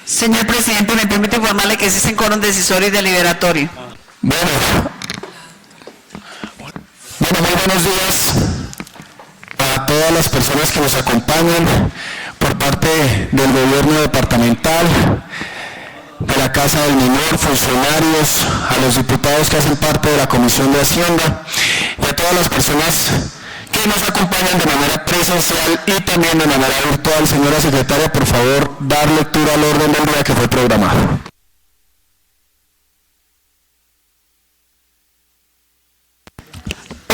Señor presidente, me permite informarle que existen quórum decisorio y deliberatorio. Bueno, muy buenos días a todas las personas que nos acompañan por parte del gobierno departamental, de la Casa del Menor, funcionarios, a los diputados que hacen parte de la Comisión de Hacienda y a todas las personas que nos acompañan de manera presencial y también de manera virtual. Señora secretaria, por favor, dar lectura al orden del día que fue programado.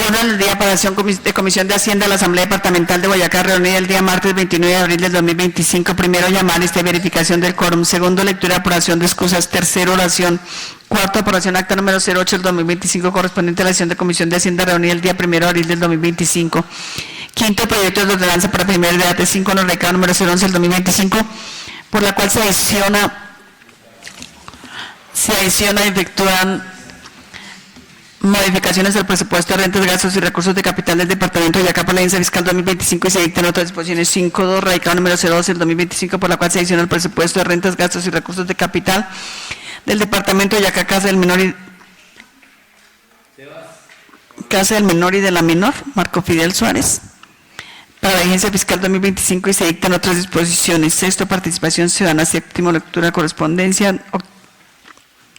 Orden del día para acción de Comisión de Hacienda de la Asamblea Departamental de Boyacá, reunida el día martes 29 de abril del 2025. Primero, llamar verificación del quórum. Segundo, lectura de apuración de excusas. Tercero, oración. Cuarto, aprobación acta número 08 del 2025 correspondiente a la sesión de Comisión de Hacienda reunida el día 1 de abril del 2025. Quinto, proyecto de ordenanza para primer debate 5 en el recado número 011 del 2025, por la cual se adiciona y efectúan modificaciones al presupuesto de rentas, gastos y recursos de capital del Departamento de Boyacá por la Agencia Fiscal 2025 y se dictan otras disposiciones. 5.2, radicado número 012 del 2025, por la cual se adiciona el presupuesto de rentas, gastos y recursos de capital del Departamento de Boyacá, Casa del Menor y de la Menor, Marco Fidel Suárez, para la Agencia Fiscal 2025 y se dictan otras disposiciones. Sexto, participación ciudadana. Séptimo, lectura de correspondencia.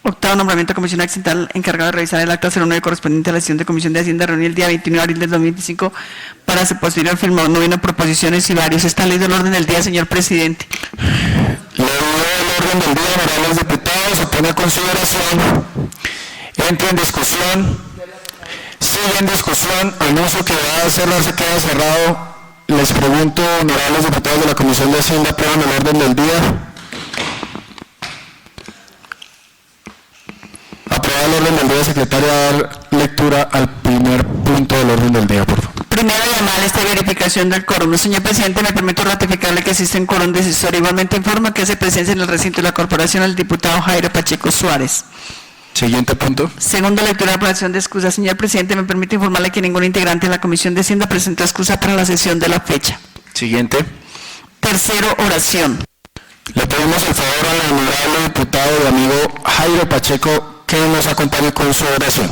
Octavo, nombramiento de comisión accidental encargado de revisar el acta 09 correspondiente a la sesión de Comisión de Hacienda reunida el día 29 de abril del 2025 para su posterior firma. Noveno, proposiciones y varios. Está leído el orden del día, señor presidente. Le doy el orden del día, honorables diputados, se pone a consideración, entra en discusión, sigue en discusión, anuncio que va a cerrarse, queda cerrado. Les pregunto, honorables diputados de la Comisión de Hacienda, ¿aprueban el orden del día? Aprobado el orden del día, secretaria, dar lectura al primer punto del orden del día, por favor. Primera llamada, verificación del quórum. Señor presidente, me permito ratificarle que existe un quórum decisorio. Igualmente informa que hace presencia en el recinto de la corporación el diputado Jairo Pacheco Suárez. Siguiente punto. Segunda lectura de apelación de excusa. Señor presidente, me permite informarle que ningún integrante de la Comisión de Hacienda presentó excusa para la sesión de la fecha. Siguiente. Tercero, oración. Le pedimos el favor al honorable diputado y amigo Jairo Pacheco que nos acompañe con su oración.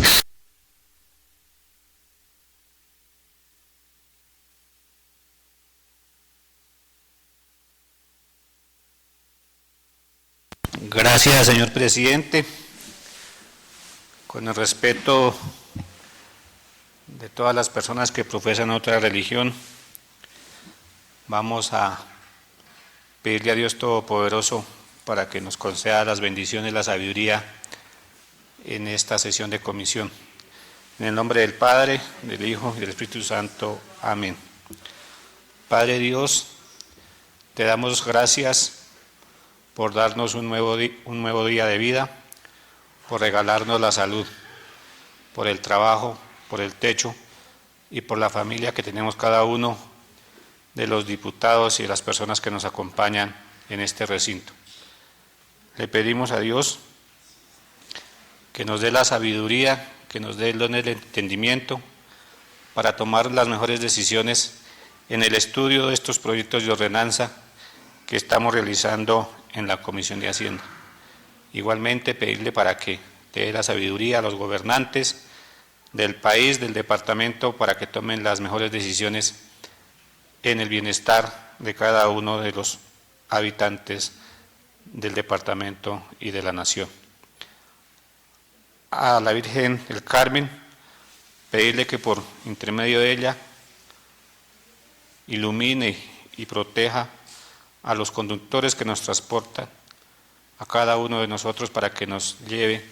Gracias, señor presidente. Con el respeto de todas las personas que profesan otra religión, vamos a pedirle a Dios Todopoderoso para que nos conceda las bendiciones y la sabiduría en esta sesión de comisión. En el nombre del Padre, del Hijo y del Espíritu Santo. Amén. Padre Dios, te damos gracias por darnos un nuevo día de vida, por regalarnos la salud, por el trabajo, por el techo y por la familia que tenemos cada uno de los diputados y de las personas que nos acompañan en este recinto. Le pedimos a Dios que nos dé la sabiduría, que nos dé el don del entendimiento para tomar las mejores decisiones en el estudio de estos proyectos de ordenanza que estamos realizando en la Comisión de Hacienda. Igualmente pedirle para que dé la sabiduría a los gobernantes del país, del departamento, para que tomen las mejores decisiones en el bienestar de cada uno de los habitantes del departamento y de la nación. A la Virgen del Carmen, pedirle que por intermedio de ella ilumine y proteja a los conductores que nos transportan, a cada uno de nosotros, para que nos lleve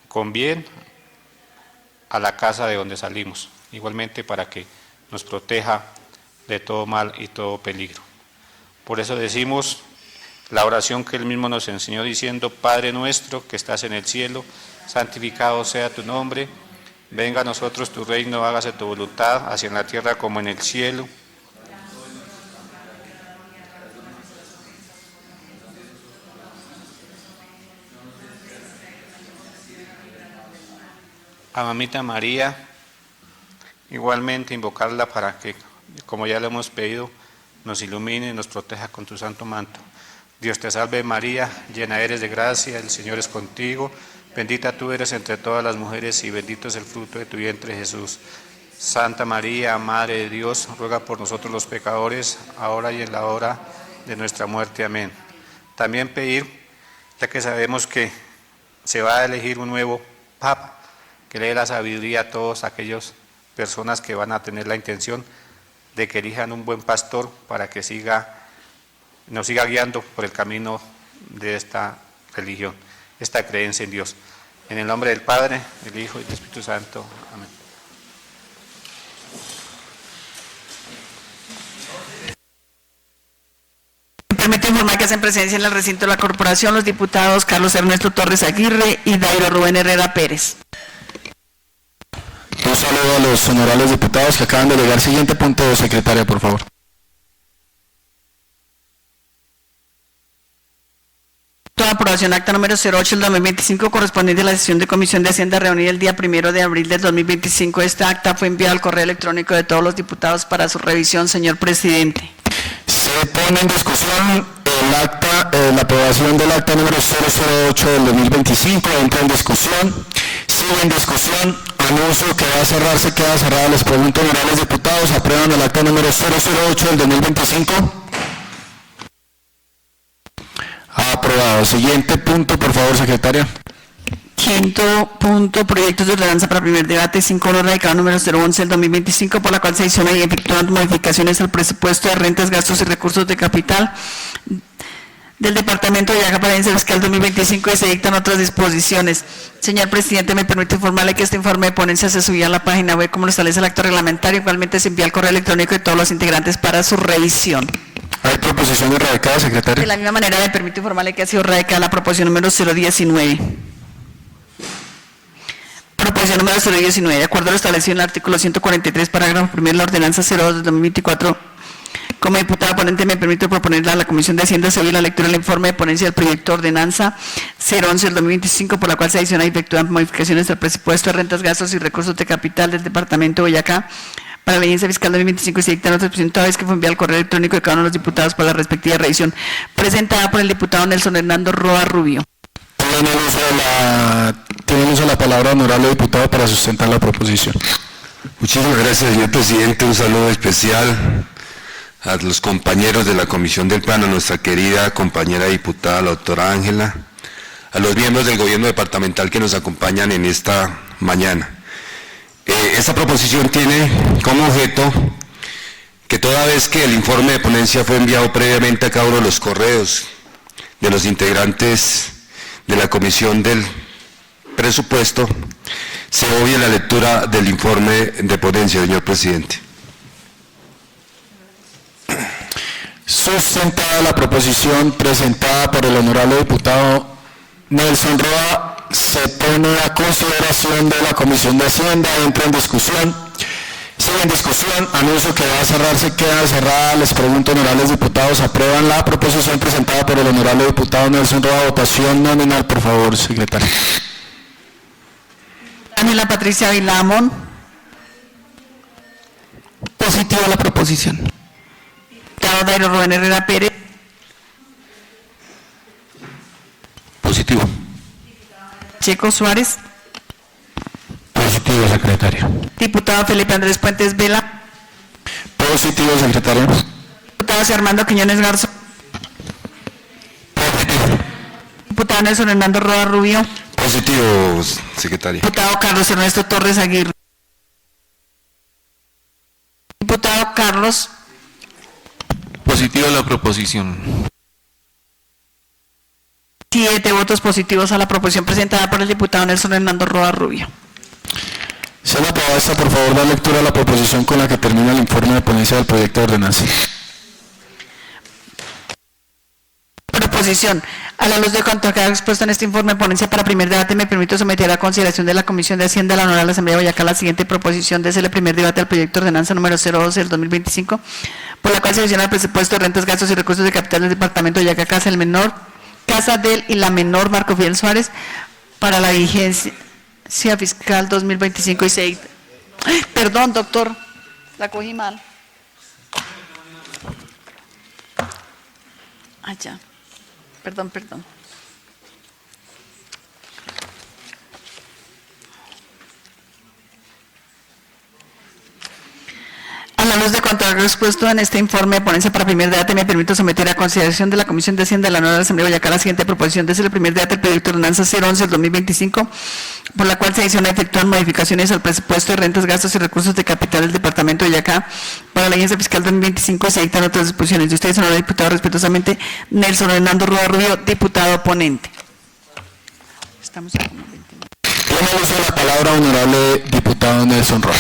con bien a la casa de donde salimos, igualmente para que nos proteja de todo mal y todo peligro. Por eso decimos la oración que Él mismo nos enseñó diciendo: Padre nuestro que estás en el cielo, santificado sea tu nombre, venga a nosotros tu reino, hágase tu voluntad, así en la tierra como en el cielo. A Mamita María, igualmente invocarla para que, como ya lo hemos pedido, nos ilumine y nos proteja con tu santo manto. Dios te salve María, llena eres de gracia, el Señor es contigo, bendita tú eres entre todas las mujeres y bendito es el fruto de tu vientre Jesús. Santa María, Madre de Dios, ruega por nosotros los pecadores, ahora y en la hora de nuestra muerte. Amén. También pedir, ya que sabemos que se va a elegir un nuevo Papa, que le dé la sabiduría a todas aquellas personas que van a tener la intención de que elijan un buen pastor para que nos siga guiando por el camino de esta religión, esta creencia en Dios. En el nombre del Padre, del Hijo y del Espíritu Santo. Amén. Permite informar que hacen presencia en el recinto de la corporación los diputados Carlos Ernesto Torres Aguirre y Dairo Rubén Herrera Pérez. Un saludo a los honorables diputados que acaban de llegar. Siguiente punto, secretaria, por favor. Toda aprobación acta número 08 del 2025 correspondiente a la sesión de Comisión de Hacienda reunida el día 1 de abril del 2025. Esta acta fue enviada al correo electrónico de todos los diputados para su revisión, señor presidente. Se pone en discusión la aprobación del acta número 008 del 2025. Entra en discusión. Sigue en discusión. Anuncio que va a cerrarse, queda cerrada. Les pregunto, honorables diputados, ¿aprueban el acta número 008 del 2025? Aprobado. Siguiente punto, por favor, secretaria. Quinto punto, proyectos de ordenanza para primer debate, 5 horas radicado número 011 del 2025, por la cual se adiciona y efectúan modificaciones al presupuesto de rentas, gastos y recursos de capital del Departamento de Boyacá para el fiscal 2025 y se dictan otras disposiciones. Señor presidente, me permite informarle que este informe de ponencia se subía a la página web como lo establece el acto reglamentario, igualmente se envía al correo electrónico de todos los integrantes para su revisión. ¿Hay proposiciones radicadas, secretaria? De la misma manera, me permite informarle que ha sido radicada la proposición número 019. Proposición número 019. De acuerdo a lo establecido en el artículo 143, parágrafo primero de la ordenanza 02 del 2024, como diputada ponente me permito proponerle a la Comisión de Hacienda se oye la lectura del informe de ponencia del proyecto de ordenanza 011 del 2025, por la cual se adiciona y efectúan modificaciones al presupuesto de rentas, gastos y recursos de capital del Departamento de Boyacá para la vigencia fiscal 2025 y se dictan otras disposiciones, toda vez que fue enviado al correo electrónico de cada uno de los diputados para la respectiva revisión, presentada por el diputado Nelson Hernando Roa Rubio. Tienen uso de la palabra, honorable diputado, para sustentar la proposición. Muchísimas gracias, señor presidente. Un saludo especial a los compañeros de la Comisión del Plan, a nuestra querida compañera diputada, la doctora Ángela, a los miembros del gobierno departamental que nos acompañan en esta mañana. Esta proposición tiene como objeto que toda vez que el informe de ponencia fue enviado previamente a cada uno de los correos de los integrantes de la Comisión del Presupuesto, se obvie la lectura del informe de ponencia, señor presidente. Sustentada la proposición presentada por el honorable diputado Nelson Roa, se pone a consideración de la Comisión de Hacienda, entra en discusión, sigue en discusión, anuncio que va a cerrarse, queda cerrada. Les pregunto, honorables diputados, ¿aprueban la proposición presentada por el honorable diputado Nelson Roa? Votación nominal, por favor, secretaria. Ángela Patricia Vilamón. Positivo a la proposición. Diputado Dairo Rubén Herrera Pérez. Positivo. Checo Suárez. Positivo, secretario. Diputado Felipe Andrés Puentes Vela. Positivo, secretario. Diputado José Armando Quiñones Garzo. Positivo. Diputado Nelson Hernando Roa Rubio. Positivo, secretaria. Diputado Carlos Ernesto Torres Aguirre. Diputado Carlos. Positivo a la proposición. 7 votos positivos a la proposición presentada por el diputado Nelson Hernando Roa Rubio. Se le aprobada esta, por favor, da lectura a la proposición con la que termina el informe de ponencia del proyecto de ordenanza. Proposición. A la luz de cuanto queda expuesto en este informe de ponencia para primer debate, me permito someter a consideración de la Comisión de Hacienda de la Honorable Asamblea de Boyacá la siguiente proposición de el primer debate del proyecto de ordenanza número 012 del 2025, por la cual se adiciona el presupuesto de rentas, gastos y recursos de capital del Departamento de Boyacá, Casa del y la menor Marco Fidel Suárez, para la vigencia fiscal 2025 y 6. Perdón, doctor, la cogí mal. Allá. Perdón. A la luz de cuanto expuesto en este informe de ponencia para primer debate, me permito someter a consideración de la Comisión de Hacienda de la Nueva Asamblea de Boyacá la siguiente proposición. Desde el primer debate del proyecto de ordenanza 011 del 2025, por la cual se adiciona efectuar modificaciones al presupuesto de rentas, gastos y recursos de capital del Departamento de Boyacá para la agencia fiscal 2025 y se dictan otras disposiciones. De ustedes, honorable diputado, respetuosamente, Nelson Hernando Rúa Rubio, diputado ponente. Estamos en Tiene uso de la palabra, honorable diputado Nelson Rúa.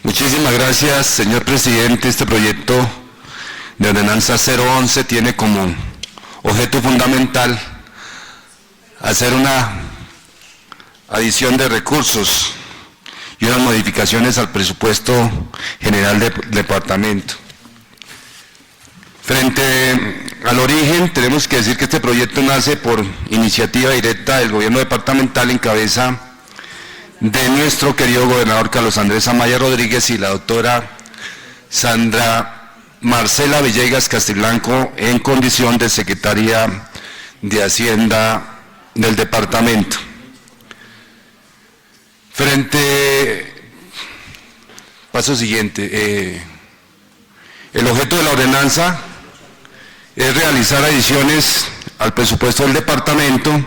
Muchísimas gracias, señor presidente. Este proyecto de ordenanza 011 tiene como objeto fundamental hacer una adición de recursos y unas modificaciones al presupuesto general del departamento. Frente al origen, tenemos que decir que este proyecto nace por iniciativa directa del gobierno departamental en cabeza de nuestro querido gobernador Carlos Andrés Amaya Rodríguez y la doctora Sandra Marcela Villegas Castiblanco en condición de secretaria de Hacienda del departamento. Paso siguiente, el objeto de la ordenanza es realizar adiciones al presupuesto del departamento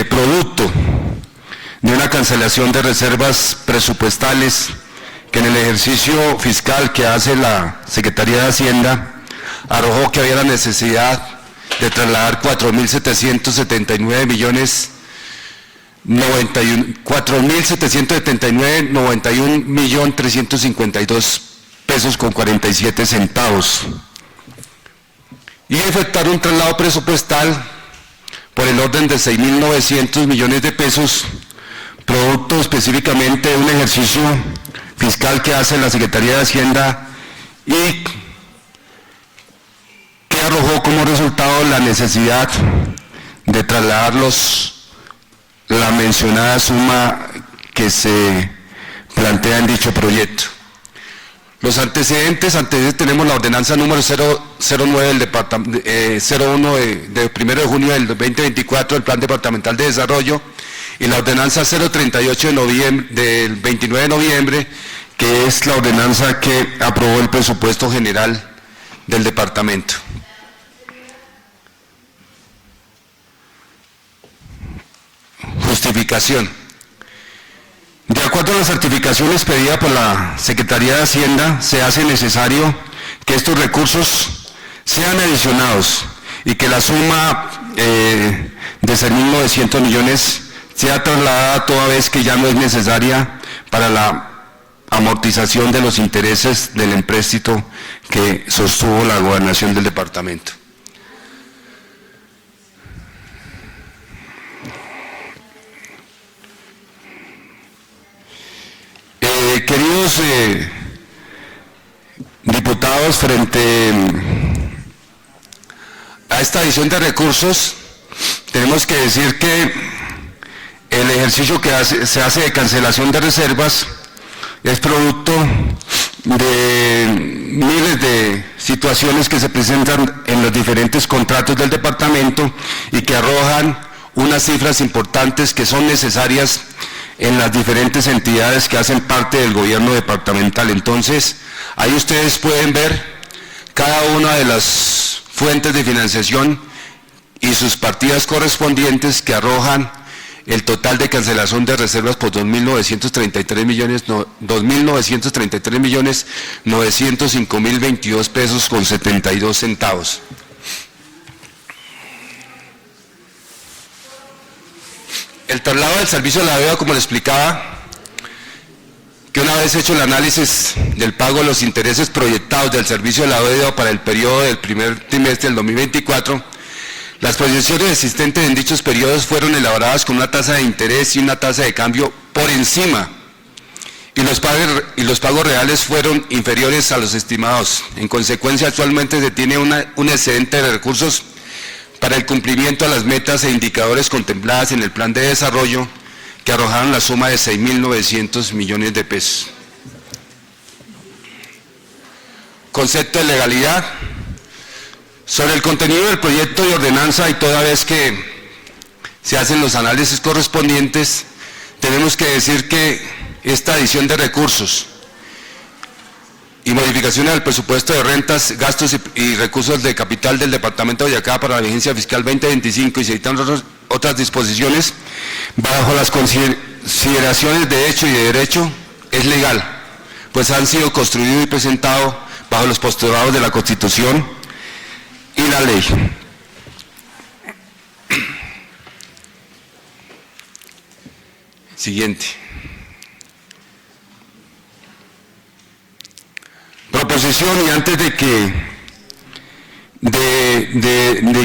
producto de una cancelación de reservas presupuestales que en el ejercicio fiscal que hace la Secretaría de Hacienda arrojó que había la necesidad de trasladar 4.779.352 pesos con 47 centavos y efectuar un traslado presupuestal por el orden de 6.900 millones de pesos, producto específicamente de un ejercicio fiscal que hace la Secretaría de Hacienda y que arrojó como resultado la necesidad de trasladar la mencionada suma que se plantea en dicho proyecto. Los antecedentes tenemos la ordenanza número 009 del departamento, 01 de 1 de junio del 2024 del Plan Departamental de Desarrollo y la ordenanza 038 del 29 de noviembre, que es la ordenanza que aprobó el presupuesto general del departamento. Justificación. De acuerdo a las certificaciones pedidas por la Secretaría de Hacienda, se hace necesario que estos recursos sean adicionados y que la suma de 6.900 millones sea trasladada toda vez que ya no es necesaria para la amortización de los intereses del empréstito que sostuvo la gobernación del departamento. Queridos diputados, frente a esta adición de recursos, tenemos que decir que el ejercicio que se hace de cancelación de reservas es producto de miles de situaciones que se presentan en los diferentes contratos del departamento y que arrojan unas cifras importantes que son necesarias en las diferentes entidades que hacen parte del gobierno departamental. Entonces, ahí ustedes pueden ver cada una de las fuentes de financiación y sus partidas correspondientes que arrojan el total de cancelación de reservas por 2.933.905.022 pesos con 72 centavos. El traslado del servicio de la deuda, como le explicaba, que una vez hecho el análisis del pago de los intereses proyectados del servicio de la deuda para el periodo del primer trimestre del 2024, las proyecciones existentes en dichos periodos fueron elaboradas con una tasa de interés y una tasa de cambio por encima, y los pagos reales fueron inferiores a los estimados. En consecuencia, actualmente se tiene un excedente de recursos para el cumplimiento de las metas e indicadores contempladas en el plan de desarrollo que arrojaron la suma de 6.900 millones de pesos. Concepto de legalidad. Sobre el contenido del proyecto de ordenanza, y toda vez que se hacen los análisis correspondientes, tenemos que decir que esta adición de recursos y modificaciones al presupuesto de rentas, gastos y recursos de capital del Departamento de Boyacá para la vigencia fiscal 2025 y se dictan otras disposiciones, bajo las consideraciones de hecho y de derecho, es legal, pues han sido construidos y presentados bajo los postulados de la Constitución y la ley. Siguiente. Proposición, y antes de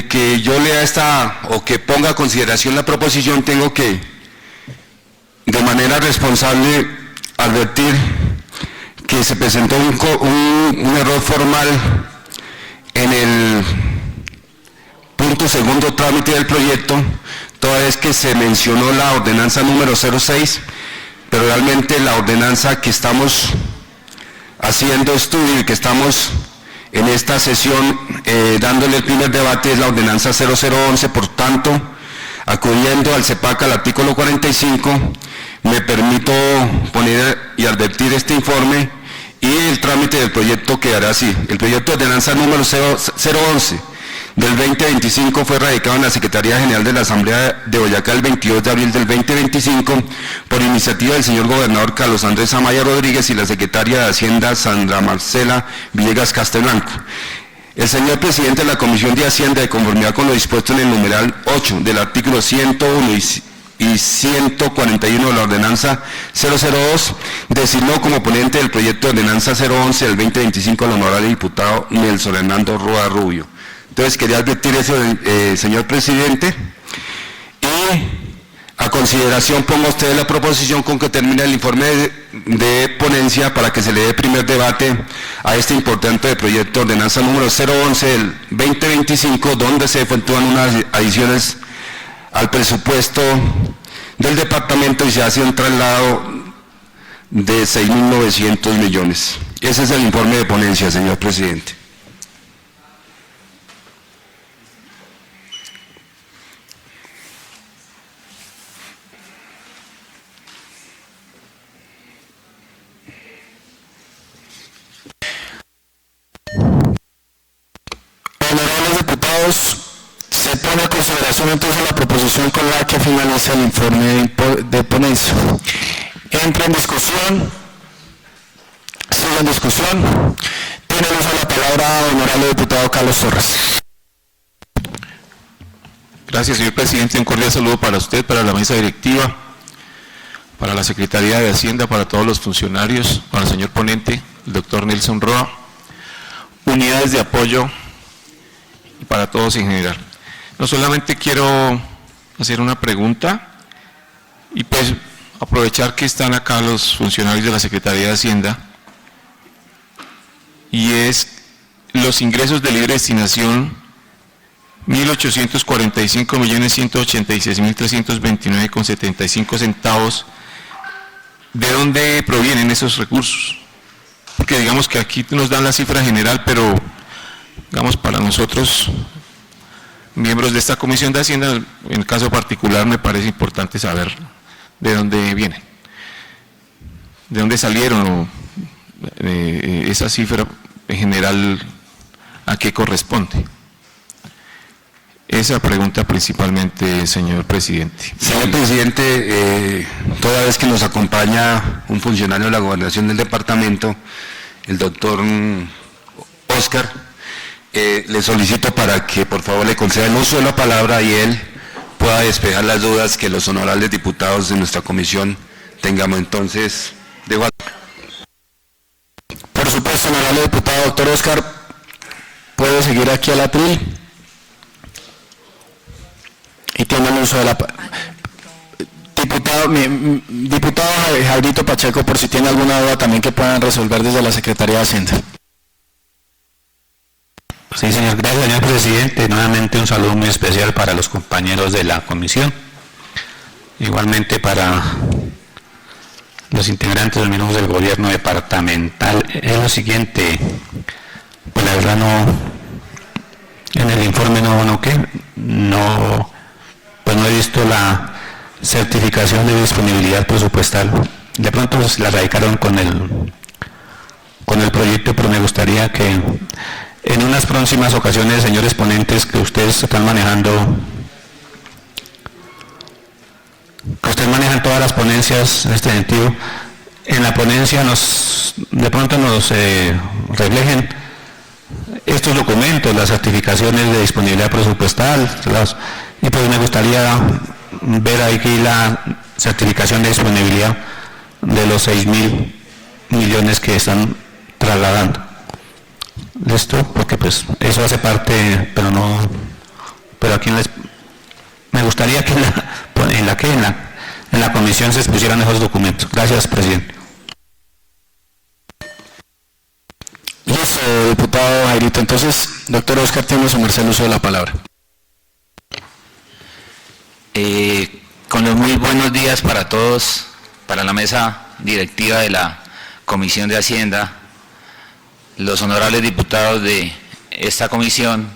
que yo lea esta o que ponga a consideración la proposición, tengo que de manera responsable advertir que se presentó un error formal en el punto segundo trámite del proyecto, toda vez que se mencionó la ordenanza número 06, pero realmente la ordenanza que estamos haciendo estudio y que estamos en esta sesión dándole el primer debate es la ordenanza 0011, por tanto, acudiendo al CEPAC al artículo 45, me permito poner y advertir este informe y el trámite del proyecto quedará así. El proyecto de ordenanza número 011 del 2025 fue radicado en la Secretaría General de la Asamblea de Boyacá el 22 de abril del 2025 por iniciativa del señor gobernador Carlos Andrés Amaya Rodríguez y la secretaria de Hacienda Sandra Marcela Villegas Castelblanco. El señor presidente de la Comisión de Hacienda, de conformidad con lo dispuesto en el numeral 8 del artículo 101 y 141 de la ordenanza 002, designó como ponente del proyecto de ordenanza 011 del 2025 al honorable diputado Nelson Hernando Roa Rubio. Entonces quería advertir eso, señor presidente, y a consideración pongo a usted la proposición con que termine el informe de ponencia para que se le dé primer debate a este importante proyecto de ordenanza número 011 del 2025, donde se efectúan unas adiciones al presupuesto del departamento y se hace un traslado de 6.900 millones. Ese es el informe de ponencia, señor presidente. Honorables diputados, se pone a consideración entonces la proposición con la que finaliza el informe de ponencia. Entra en discusión, sigue en discusión. Tiene uso de la palabra honorable diputado Carlos Torres. Gracias, señor presidente. Un cordial saludo para usted, para la mesa directiva, para la Secretaría de Hacienda, para todos los funcionarios, para el señor ponente, el doctor Nelson Roa, unidades de apoyo y para todos en general. No solamente quiero hacer una pregunta y pues aprovechar que están acá los funcionarios de la Secretaría de Hacienda, y es los ingresos de libre destinación 1.845.186.329,75 centavos. ¿De dónde provienen esos recursos? Porque digamos que aquí nos dan la cifra general, pero digamos para nosotros, miembros de esta Comisión de Hacienda, en el caso particular me parece importante saber de dónde vienen, de dónde salieron, esa cifra en general, ¿a qué corresponde? Esa pregunta principalmente, señor presidente. Señor presidente, toda vez que nos acompaña un funcionario de la gobernación del departamento, el doctor Oscar, le solicito para que por favor le conceda el uso de la palabra y él pueda despejar las dudas que los honorables diputados de nuestra comisión tengamos. Entonces, dejo. Por supuesto, honorable diputado doctor Oscar, puede seguir aquí al atril y tiene el uso de la palabra. Diputado Jairito Pacheco, por si tiene alguna duda también que puedan resolver desde la Secretaría de Hacienda. Sí, señor. Gracias, señor presidente. Nuevamente un saludo muy especial para los compañeros de la comisión. Igualmente para los integrantes del miembros del gobierno departamental. Es lo siguiente, pues la verdad en el informe no, pues no he visto la certificación de disponibilidad presupuestal. De pronto pues, la radicaron con el proyecto, pero me gustaría que en unas próximas ocasiones, señores ponentes, que ustedes están manejando, que ustedes manejan todas las ponencias en este sentido, en la ponencia de pronto nos reflejen estos documentos, las certificaciones de disponibilidad presupuestal, y pues me gustaría ver aquí la certificación de disponibilidad de los 6.000 millones que están trasladando. ¿Listo? Porque pues eso hace parte, pero aquí me gustaría que en la comisión se expusieran esos documentos. Gracias, presidente. Listo, diputado Jairito. Entonces, doctor Oscar, tiene su merced el uso de la palabra. Con los muy buenos días para todos, para la mesa directiva de la Comisión de Hacienda, los honorables diputados de esta comisión,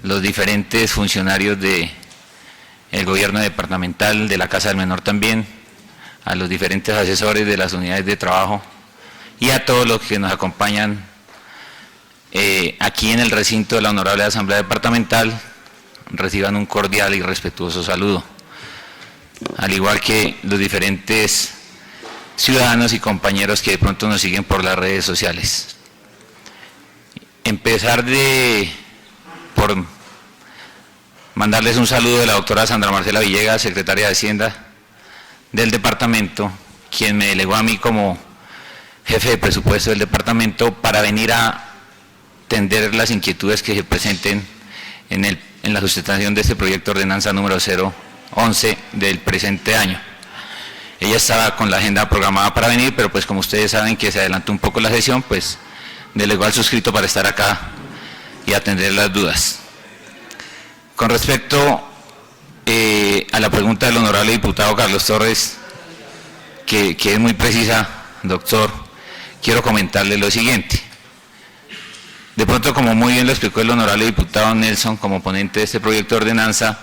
los diferentes funcionarios del gobierno departamental, de la Casa del Menor también, a los diferentes asesores de las unidades de trabajo y a todos los que nos acompañan aquí en el recinto de la Honorable Asamblea Departamental, reciban un cordial y respetuoso saludo, al igual que los diferentes ciudadanos y compañeros que de pronto nos siguen por las redes sociales. Empezar por mandarles un saludo de la doctora Sandra Marcela Villegas, secretaria de Hacienda del departamento, quien me delegó a mí como jefe de presupuesto del departamento para venir a atender las inquietudes que se presenten en la sustentación de este proyecto de ordenanza número 011 del presente año. Ella estaba con la agenda programada para venir, pero pues como ustedes saben que se adelantó un poco la sesión, pues delegó al suscrito para estar acá y atender las dudas. Con respecto a la pregunta del honorable diputado Carlos Torres, que es muy precisa, doctor, quiero comentarle lo siguiente. De pronto, como muy bien lo explicó el honorable diputado Nelson como ponente de este proyecto de ordenanza,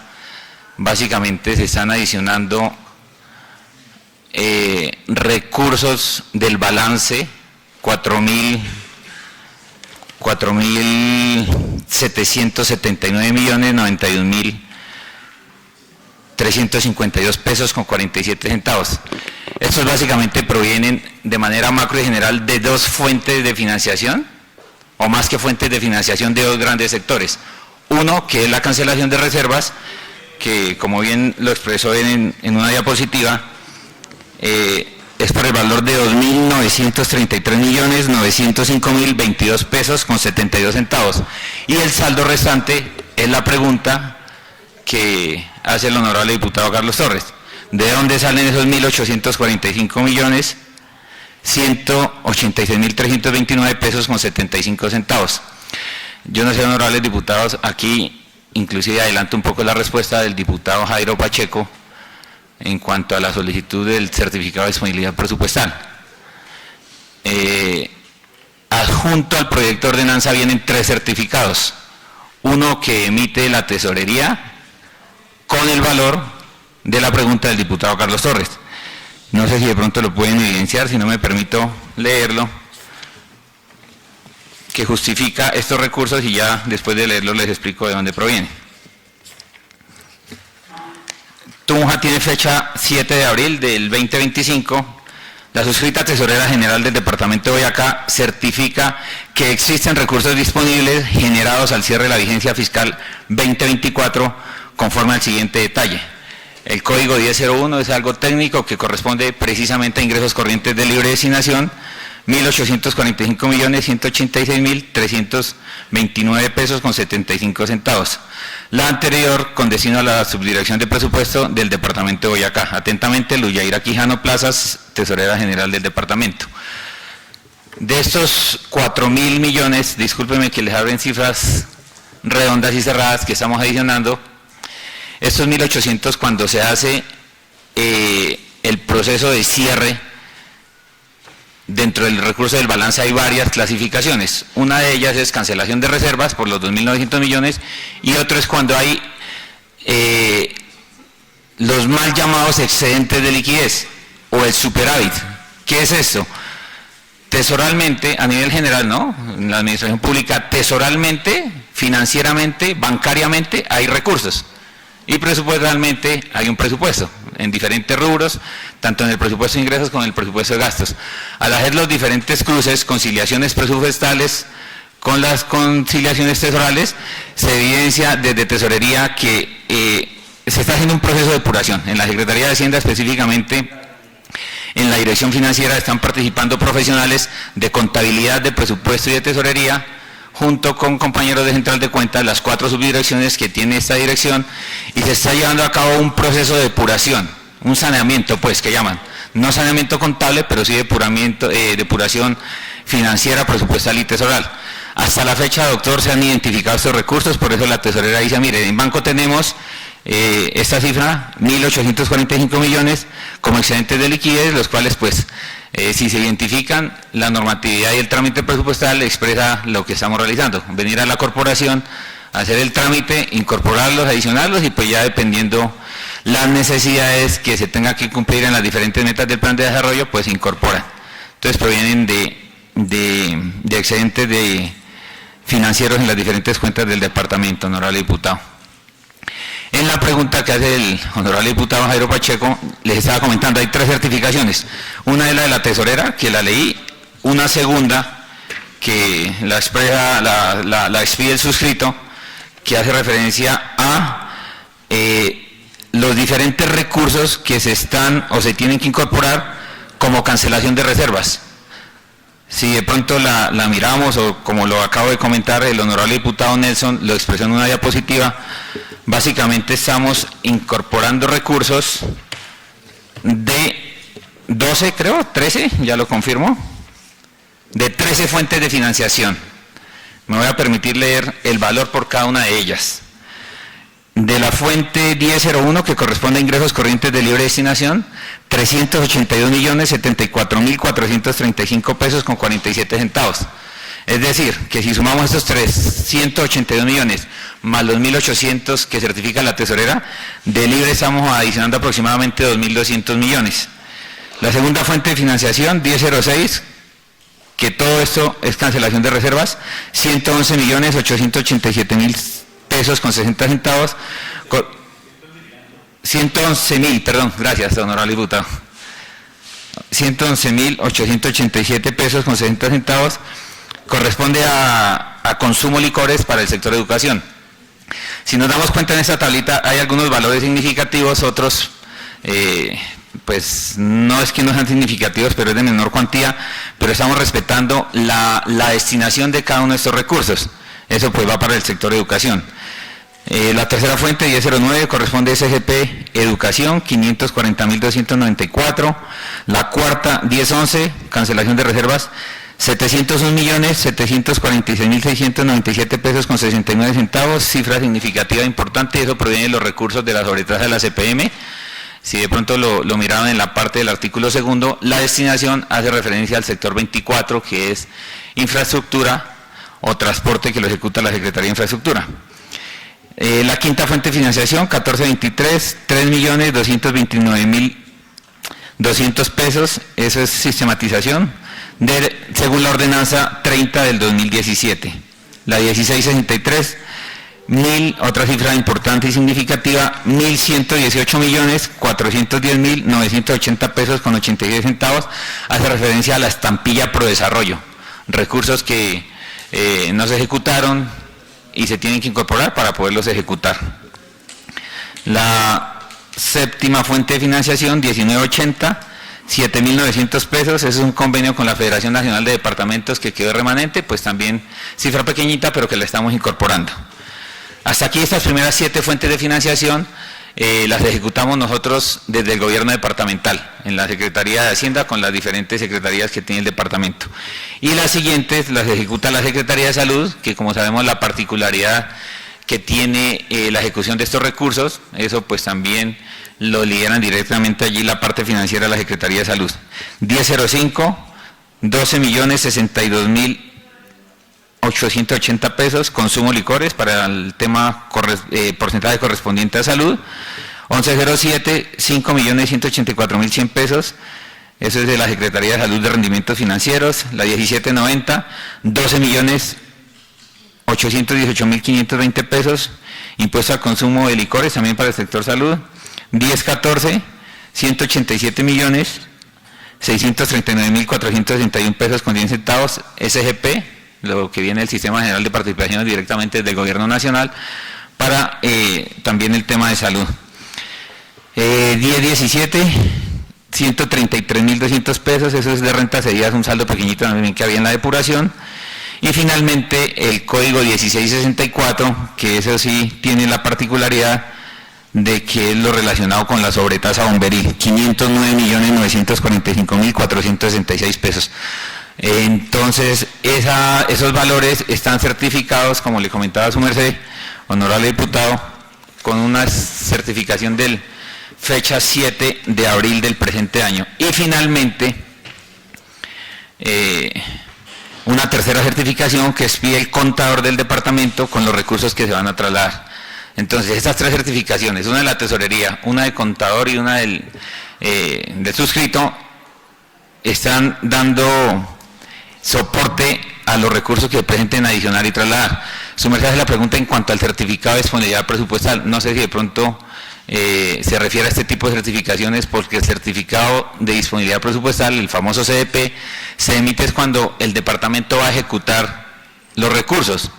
básicamente se están adicionando recursos del balance 4.779.091.352 pesos con 47 centavos. Estos básicamente provienen de manera macro y general de dos fuentes de financiación, o más que fuentes de financiación, de dos grandes sectores. Uno, que es la cancelación de reservas, que como bien lo expresó en una diapositiva, es por el valor de 2.933.905.022 pesos con 72 centavos. Y el saldo restante es la pregunta que hace el honorable diputado Carlos Torres. ¿De dónde salen esos 1.845.186.329 pesos con 75 centavos? Yo no sé, honorables diputados, aquí inclusive adelanto un poco la respuesta del diputado Jairo Pacheco en cuanto a la solicitud del certificado de disponibilidad presupuestal. Adjunto al proyecto de ordenanza vienen 3 certificados. Uno que emite la tesorería con el valor de la pregunta del diputado Carlos Torres. No sé si de pronto lo pueden evidenciar, si no me permito leerlo, que justifica estos recursos y ya después de leerlo les explico de dónde proviene. Tunja tiene fecha 7 de abril del 2025. La suscrita tesorera general del departamento de Boyacá certifica que existen recursos disponibles generados al cierre de la vigencia fiscal 2024 conforme al siguiente detalle. El código 1001 es algo técnico que corresponde precisamente a ingresos corrientes de libre designación, 1.845.186.329 pesos con 75 centavos. La anterior con destino a la subdirección de presupuesto del departamento de Boyacá. Atentamente, Luyaira Quijano Plazas, tesorera general del departamento. De estos 4.000 millones, discúlpenme que les abren cifras redondas y cerradas que estamos adicionando, estos 1.800 cuando se hace el proceso de cierre dentro del recurso del balance hay varias clasificaciones. Una de ellas es cancelación de reservas por los 2.900 millones y otro es cuando hay los mal llamados excedentes de liquidez o el superávit. ¿Qué es esto? Tesoralmente, a nivel general, ¿no? En la administración pública, tesoralmente, financieramente, bancariamente, hay recursos. Y presupuestalmente hay un presupuesto en diferentes rubros, tanto en el presupuesto de ingresos como en el presupuesto de gastos. Al hacer los diferentes cruces, conciliaciones presupuestales con las conciliaciones tesorales, se evidencia desde tesorería que se está haciendo un proceso de depuración. En la Secretaría de Hacienda específicamente, en la dirección financiera están participando profesionales de contabilidad, de presupuesto y de tesorería, junto con compañeros de Central de Cuentas, las 4 subdirecciones que tiene esta dirección, y se está llevando a cabo un proceso de depuración, un saneamiento, pues, que llaman. No saneamiento contable, pero sí depuración financiera, presupuestal y tesoral. Hasta la fecha, doctor, se han identificado estos recursos, por eso la tesorera dice, mire, en banco tenemos esta cifra, 1.845 millones como excedentes de liquidez, los cuales, pues, si se identifican, la normatividad y el trámite presupuestal expresa lo que estamos realizando, venir a la corporación, hacer el trámite, incorporarlos, adicionarlos y pues ya dependiendo las necesidades que se tenga que cumplir en las diferentes metas del plan de desarrollo, pues se incorporan. Entonces provienen de excedentes de financieros en las diferentes cuentas del departamento, honorable diputado. En la pregunta que hace el honorable diputado Jairo Pacheco, les estaba comentando, hay 3 certificaciones. Una es la de la tesorera, que la leí, una segunda, que la expresa, la expide el suscrito, que hace referencia a los diferentes recursos que se están o se tienen que incorporar como cancelación de reservas. Si de pronto la miramos, o como lo acabo de comentar, el honorable diputado Nelson lo expresó en una diapositiva, básicamente estamos incorporando recursos de 12, creo, 13, ya lo confirmo, de 13 fuentes de financiación. Me voy a permitir leer el valor por cada una de ellas. De la fuente 1001, que corresponde a ingresos corrientes de libre destinación, 382.074.435 pesos con 47 centavos. Es decir, que si sumamos estos 382 millones más los 1.800 que certifica la tesorera, de libre estamos adicionando aproximadamente 2.200 millones. La segunda fuente de financiación, 1006, que todo esto es cancelación de reservas, 111.887.000 pesos con 60 centavos, 111.000, perdón, gracias, honorable diputado, 111.887 pesos con 60 centavos, corresponde a consumo licores para el sector de educación. Si nos damos cuenta en esta tablita hay algunos valores significativos, otros pues no es que no sean significativos, pero es de menor cuantía, pero estamos respetando la destinación de cada uno de estos recursos. Eso pues va para el sector de educación. La tercera fuente, 1009, corresponde a SGP Educación, 540.294. La cuarta, 1011, cancelación de reservas, 701.746.697 pesos con 69 centavos, cifra significativa importante, eso proviene de los recursos de la sobretasa de la CPM. Si de pronto lo miraron en la parte del artículo segundo, la destinación hace referencia al sector 24, que es infraestructura o transporte, que lo ejecuta la Secretaría de Infraestructura. La quinta fuente de financiación, 1423, 3.229.200 pesos, eso es sistematización, según la ordenanza 30 del 2017. La 1663, otra cifra importante y significativa, 1.118.410.980 pesos con 86 centavos, hace referencia a la estampilla Prodesarrollo, recursos que no se ejecutaron y se tienen que incorporar para poderlos ejecutar. La séptima fuente de financiación, 1980, 7.900 pesos, eso es un convenio con la Federación Nacional de Departamentos que quedó remanente, pues también cifra pequeñita, pero que la estamos incorporando. Hasta aquí estas primeras 7 fuentes de financiación las ejecutamos nosotros desde el gobierno departamental, en la Secretaría de Hacienda con las diferentes secretarías que tiene el departamento. Y las siguientes las ejecuta la Secretaría de Salud, que como sabemos la particularidad que tiene la ejecución de estos recursos, eso pues también lo lideran directamente allí la parte financiera de la Secretaría de Salud. 1005, 12.062.880 pesos, consumo licores para el tema porcentaje correspondiente a salud. 1107, 5.184.100 pesos, eso es de la Secretaría de Salud de Rendimientos Financieros. La 1790, 12.818.520 pesos, impuesto al consumo de licores también para el sector salud. 1014, 187.639.461 pesos con 10 centavos, SGP, lo que viene del Sistema General de Participaciones directamente del Gobierno Nacional, para también el tema de salud. 1017, 133.200 pesos, eso es de renta cedidas, un saldo pequeñito también que había en la depuración. Y finalmente el código 1664, que eso sí tiene la particularidad de que es lo relacionado con la sobretasa bomberil, 509.945.466 pesos. Entonces, esos valores están certificados, como le comentaba su merced, honorable diputado, con una certificación del fecha 7 de abril del presente año. Y finalmente, una tercera certificación que expide el contador del departamento con los recursos que se van a trasladar. Entonces, estas tres certificaciones, una de la tesorería, una de contador y una del suscrito, están dando soporte a los recursos que presenten adicionar y trasladar. Su merced hace la pregunta en cuanto al certificado de disponibilidad presupuestal. No sé si de pronto se refiere a este tipo de certificaciones, porque el certificado de disponibilidad presupuestal, el famoso CDP, se emite cuando el departamento va a ejecutar los recursos.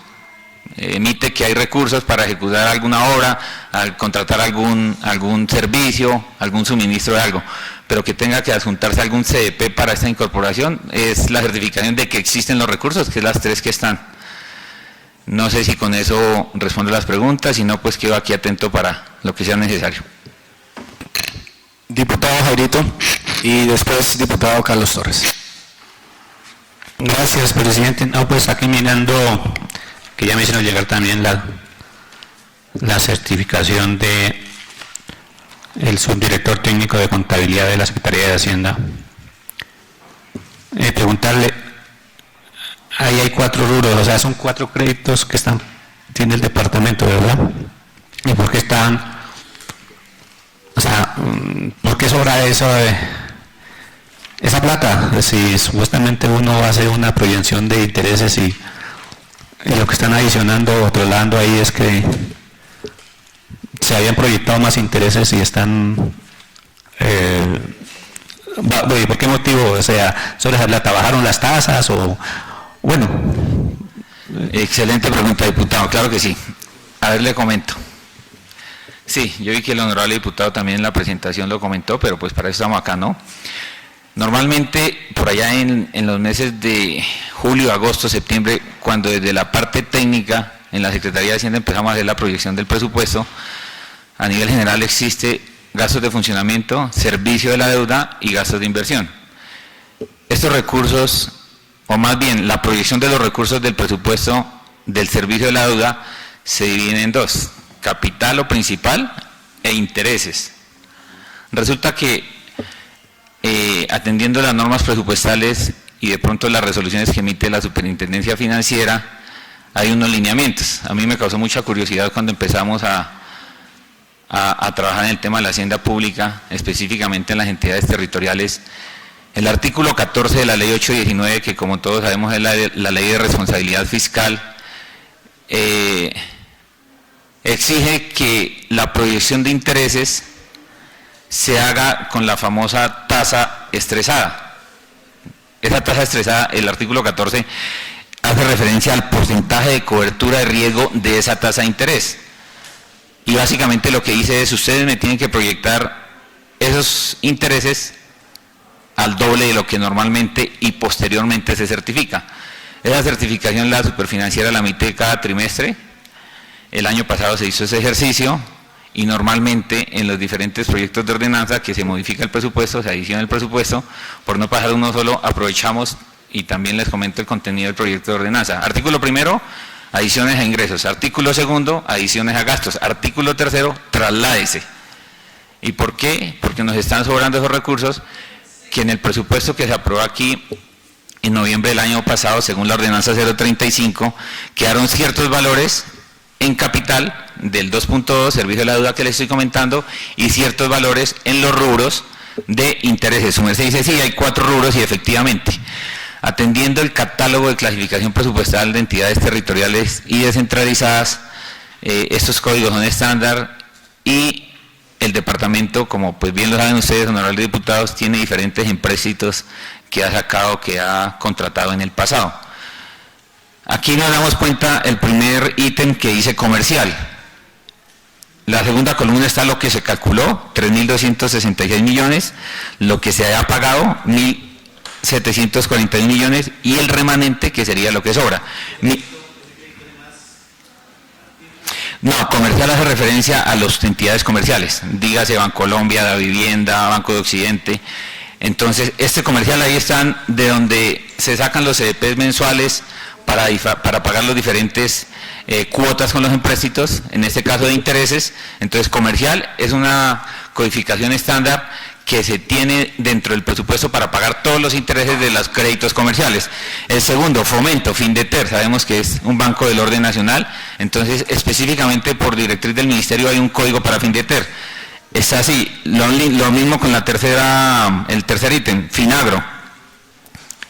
Emite que hay recursos para ejecutar alguna obra, al contratar algún servicio, algún suministro de algo, pero que tenga que adjuntarse algún CDP para esta incorporación, es la certificación de que existen los recursos, que es las tres que están. No sé si con eso respondo las preguntas, si no, pues quedo aquí atento para lo que sea necesario. Diputado Jairito y después diputado Carlos Torres. Gracias, presidente. No, pues aquí mirando, que ya me hicieron llegar también la certificación de el subdirector técnico de contabilidad de la Secretaría de Hacienda. Preguntarle, ahí hay 4 rubros, o sea, son 4 créditos que tiene el departamento, ¿verdad? ¿Y por qué están, o sea, por qué sobra esa plata? Si supuestamente uno hace una proyección de intereses y lo que están adicionando o trasladando ahí es que se habían proyectado más intereses y están... ¿por qué motivo? O sea, ¿sobre esa plata bajaron las tasas o...? Bueno. Excelente pregunta, diputado, claro que sí. A ver, le comento. Sí, yo vi que el honorable diputado también en la presentación lo comentó, pero pues para eso estamos acá, ¿no? Normalmente, por allá en los meses de julio, agosto, septiembre, cuando desde la parte técnica en la Secretaría de Hacienda empezamos a hacer la proyección del presupuesto, a nivel general existe gastos de funcionamiento, servicio de la deuda y gastos de inversión. Estos recursos, o más bien la proyección de los recursos del presupuesto del servicio de la deuda, se dividen en 2, capital o principal e intereses. Resulta que atendiendo las normas presupuestales y de pronto las resoluciones que emite la Superintendencia Financiera, hay unos lineamientos. A mí me causó mucha curiosidad cuando empezamos a trabajar en el tema de la hacienda pública, específicamente en las entidades territoriales. El artículo 14 de la ley 819, que como todos sabemos es la ley de responsabilidad fiscal, exige que la proyección de intereses se haga con la famosa tasa estresada. Esa tasa estresada, el artículo 14, hace referencia al porcentaje de cobertura de riesgo de esa tasa de interés. Y básicamente lo que dice es, ustedes me tienen que proyectar esos intereses al doble de lo que normalmente y posteriormente se certifica. Esa certificación la Superfinanciera la emite cada trimestre. El año pasado se hizo ese ejercicio y normalmente en los diferentes proyectos de ordenanza que se modifica el presupuesto, se adiciona el presupuesto, por no pasar uno solo, aprovechamos y también les comento el contenido del proyecto de ordenanza. Artículo primero, adiciones a ingresos. Artículo segundo, adiciones a gastos. Artículo tercero, trasládese. ¿Y por qué? Porque nos están sobrando esos recursos que en el presupuesto que se aprobó aquí en noviembre del año pasado, según la ordenanza 035, quedaron ciertos valores en capital del 2.2, servicio de la deuda que les estoy comentando, y ciertos valores en los rubros de intereses. Su merced dice, sí, hay 4 rubros y efectivamente, atendiendo el catálogo de clasificación presupuestal de entidades territoriales y descentralizadas, estos códigos son estándar y el departamento, como pues bien lo saben ustedes, honorables diputados, tiene diferentes empréstitos que ha sacado, que ha contratado en el pasado. Aquí nos damos cuenta el primer ítem que dice comercial. La segunda columna está lo que se calculó, 3.266 millones, lo que se ha pagado, 1.741 millones, y el remanente, que sería lo que sobra. No, comercial hace referencia a las entidades comerciales, dígase Bancolombia, Da Vivienda, Banco de Occidente. Entonces, este comercial ahí están de donde se sacan los CDPs mensuales para pagar los diferentes cuotas con los empréstitos, en este caso de intereses. Entonces, comercial es una codificación estándar que se tiene dentro del presupuesto para pagar todos los intereses de los créditos comerciales. El segundo, Fomento, Findeter, sabemos que es un banco del orden nacional, entonces específicamente por directriz del ministerio hay un código para Findeter. Es así, lo mismo con el tercer ítem, Finagro.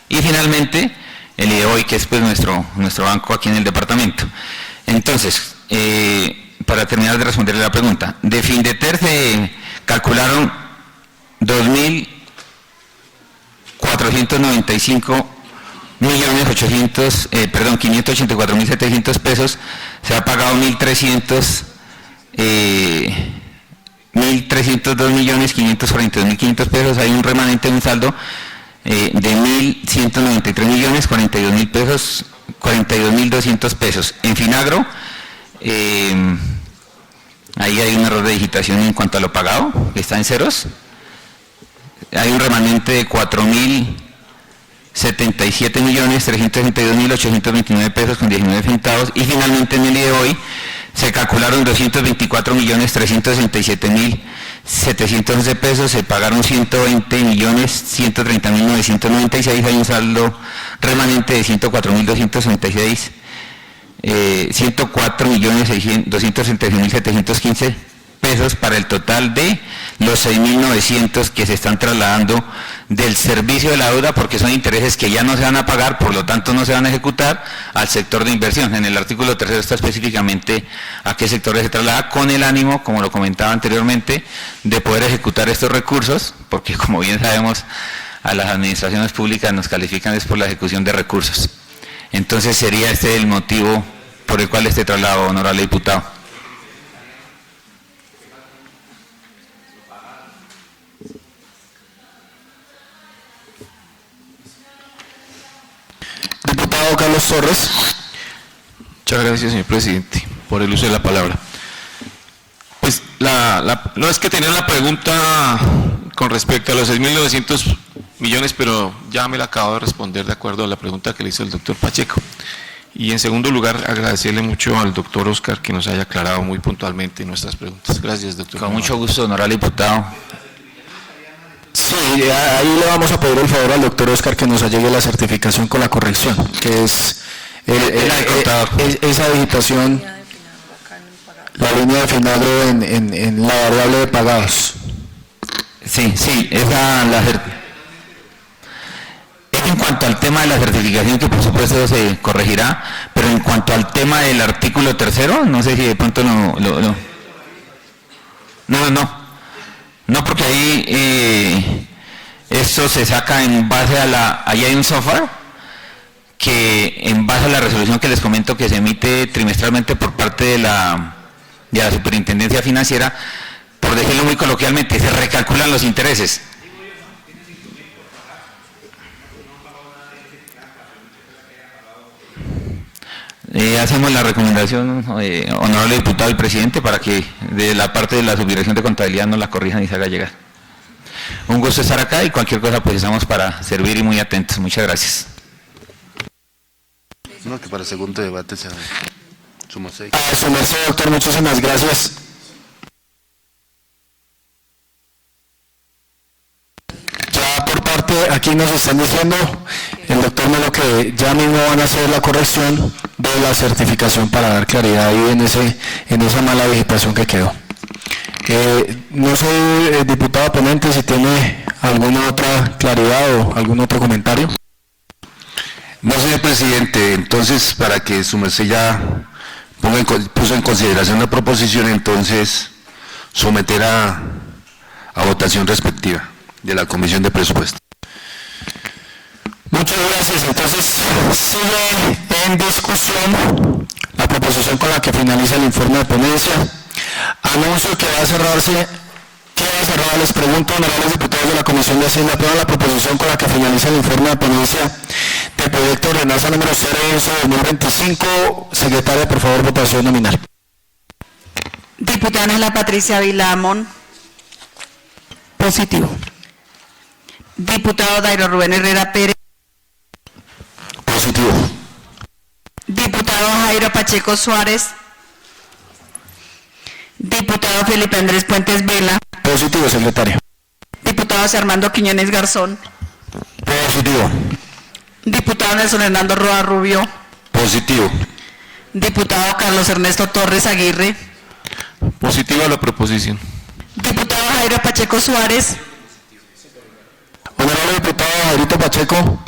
Y finalmente, el IDEOI, que es pues nuestro banco aquí en el departamento. Entonces, para terminar de responderle la pregunta, de Findeter se calcularon 584.700 pesos, se ha pagado 1.302.542.500 pesos, hay un remanente de un saldo de 1.193.042.000 pesos, 42.200 pesos. En Finagro, ahí hay un error de digitación en cuanto a lo pagado, que está en ceros. Hay un remanente de 4.077.362.829 pesos con 19 centavos, y finalmente en el día de hoy se calcularon 224.367.711 pesos, se pagaron 120.130.996, hay un saldo remanente de 104.266, 104.266.715 pesos para el total de los 6.900 que se están trasladando del servicio de la deuda, porque son intereses que ya no se van a pagar, por lo tanto no se van a ejecutar, al sector de inversión. En el artículo 3 está específicamente a qué sectores se traslada, con el ánimo, como lo comentaba anteriormente, de poder ejecutar estos recursos, porque como bien sabemos, a las administraciones públicas nos califican es por la ejecución de recursos. Entonces sería este el motivo por el cual este traslado, honorable diputado. Diputado Carlos Torres. Muchas gracias, señor presidente, por el uso de la palabra. Pues no es que tenía la pregunta con respecto a los 6.900 millones, pero ya me la acabo de responder de acuerdo a la pregunta que le hizo el doctor Pacheco. Y en segundo lugar, agradecerle mucho al doctor Oscar que nos haya aclarado muy puntualmente nuestras preguntas. Gracias, doctor. Con mucho gusto, honorable diputado. Sí, ahí le vamos a pedir el favor al doctor Oscar que nos allegue la certificación con la corrección, que es esa digitación, la línea de Finagro en la variable de pagados. Sí, en cuanto al tema de la certificación, que por supuesto se corregirá, pero en cuanto al tema del artículo 3, no sé si de pronto no, porque ahí esto se saca en base a ahí hay un software que en base a la resolución que les comento que se emite trimestralmente por parte de la Superintendencia Financiera, por decirlo muy coloquialmente, se recalculan los intereses. Hacemos la recomendación, honorable diputado y presidente, para que de la parte de la Subdirección de Contabilidad nos la corrijan y se haga llegar. Un gusto estar acá y cualquier cosa pues estamos para servir y muy atentos. Muchas gracias. No, que para el segundo debate se suma 6. Su merced, doctor, muchísimas gracias. Ya por parte aquí aquí nos están diciendo, el doctor Melo, que ya mismo van a hacer la corrección de la certificación para dar claridad ahí en esa mala digitación que quedó. No sé, diputado ponente, si tiene alguna otra claridad o algún otro comentario. No, señor presidente, entonces para que su merced ya puso en consideración la proposición, entonces someter a votación respectiva de la Comisión de Presupuestos. Muchas gracias. Entonces sigue en discusión la proposición con la que finaliza el informe de ponencia. Anuncio que va a cerrarse. Queda cerrada. Les pregunto, honorables diputados de la Comisión de Hacienda, aprueban la proposición con la que finaliza el informe de ponencia del proyecto de ordenanza número 011-2025. Secretaria, por favor, votación nominal. Diputada Ángela Patricia Vilamón. Positivo. Diputado Dairo Rubén Herrera Pérez. Positivo. Diputado Jairo Pacheco Suárez. Diputado Felipe Andrés Puentes Vela. Positivo, secretaria. Diputado José Armando Quiñones Garzón. Positivo. Diputado Nelson Hernando Roa Rubio. Positivo. Diputado Carlos Ernesto Torres Aguirre. Positiva la proposición. Diputado Jairo Pacheco Suárez. Honorable diputado Jairito Pacheco.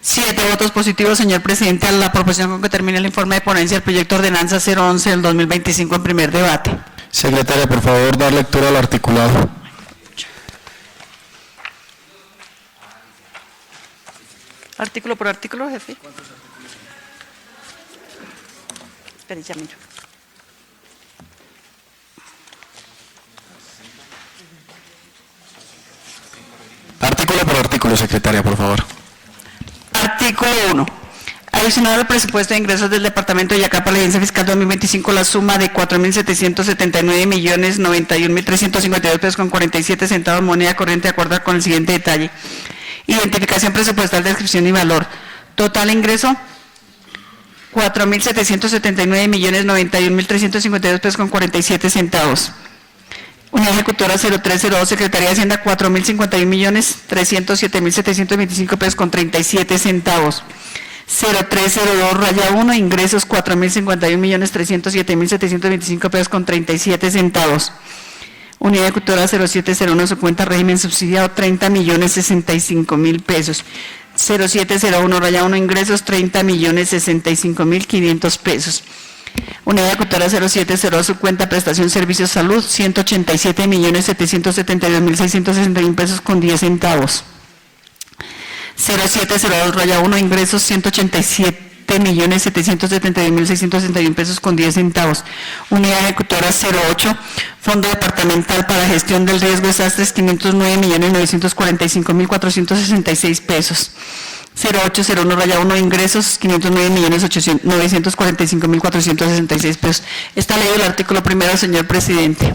7 votos positivos, señor presidente, a la proposición con que termina el informe de ponencia del proyecto de ordenanza 011 del 2025 en primer debate. Secretaria, por favor, dar lectura al articulado. Artículo por artículo, jefe. Espere, ya miro. Artículo por artículo, secretaria, por favor. Artículo 1. Adicional al presupuesto de ingresos del Departamento de Boyacá para la Agencia Fiscal 2025, la suma de 4.779.091.352 pesos con 47 centavos moneda corriente, de acuerdo con el siguiente detalle. Identificación presupuestal, descripción y valor. Total ingreso, 4.779.091.352 pesos con 47 centavos. Unidad Ejecutora 0302, Secretaría de Hacienda, 4.051.307.725 pesos con 37 centavos. 0302-1, ingresos 4.051.307.725 pesos con 37 centavos. Unidad Ejecutora 0701, su cuenta régimen subsidiado, 30.065.000 pesos. 0701-1, ingresos 30.065.500 pesos. Unidad Ejecutora 0702, su cuenta prestación servicios salud, 187.772.661 pesos con 10 centavos. 0702-1, ingresos 187.772.661 pesos con 10 centavos. Unidad Ejecutora 08, Fondo Departamental para Gestión del Riesgo de Desastres, 509.945.466 pesos. 0801-1, ingresos 509.945.466 pesos. Está leído el artículo primero, señor presidente.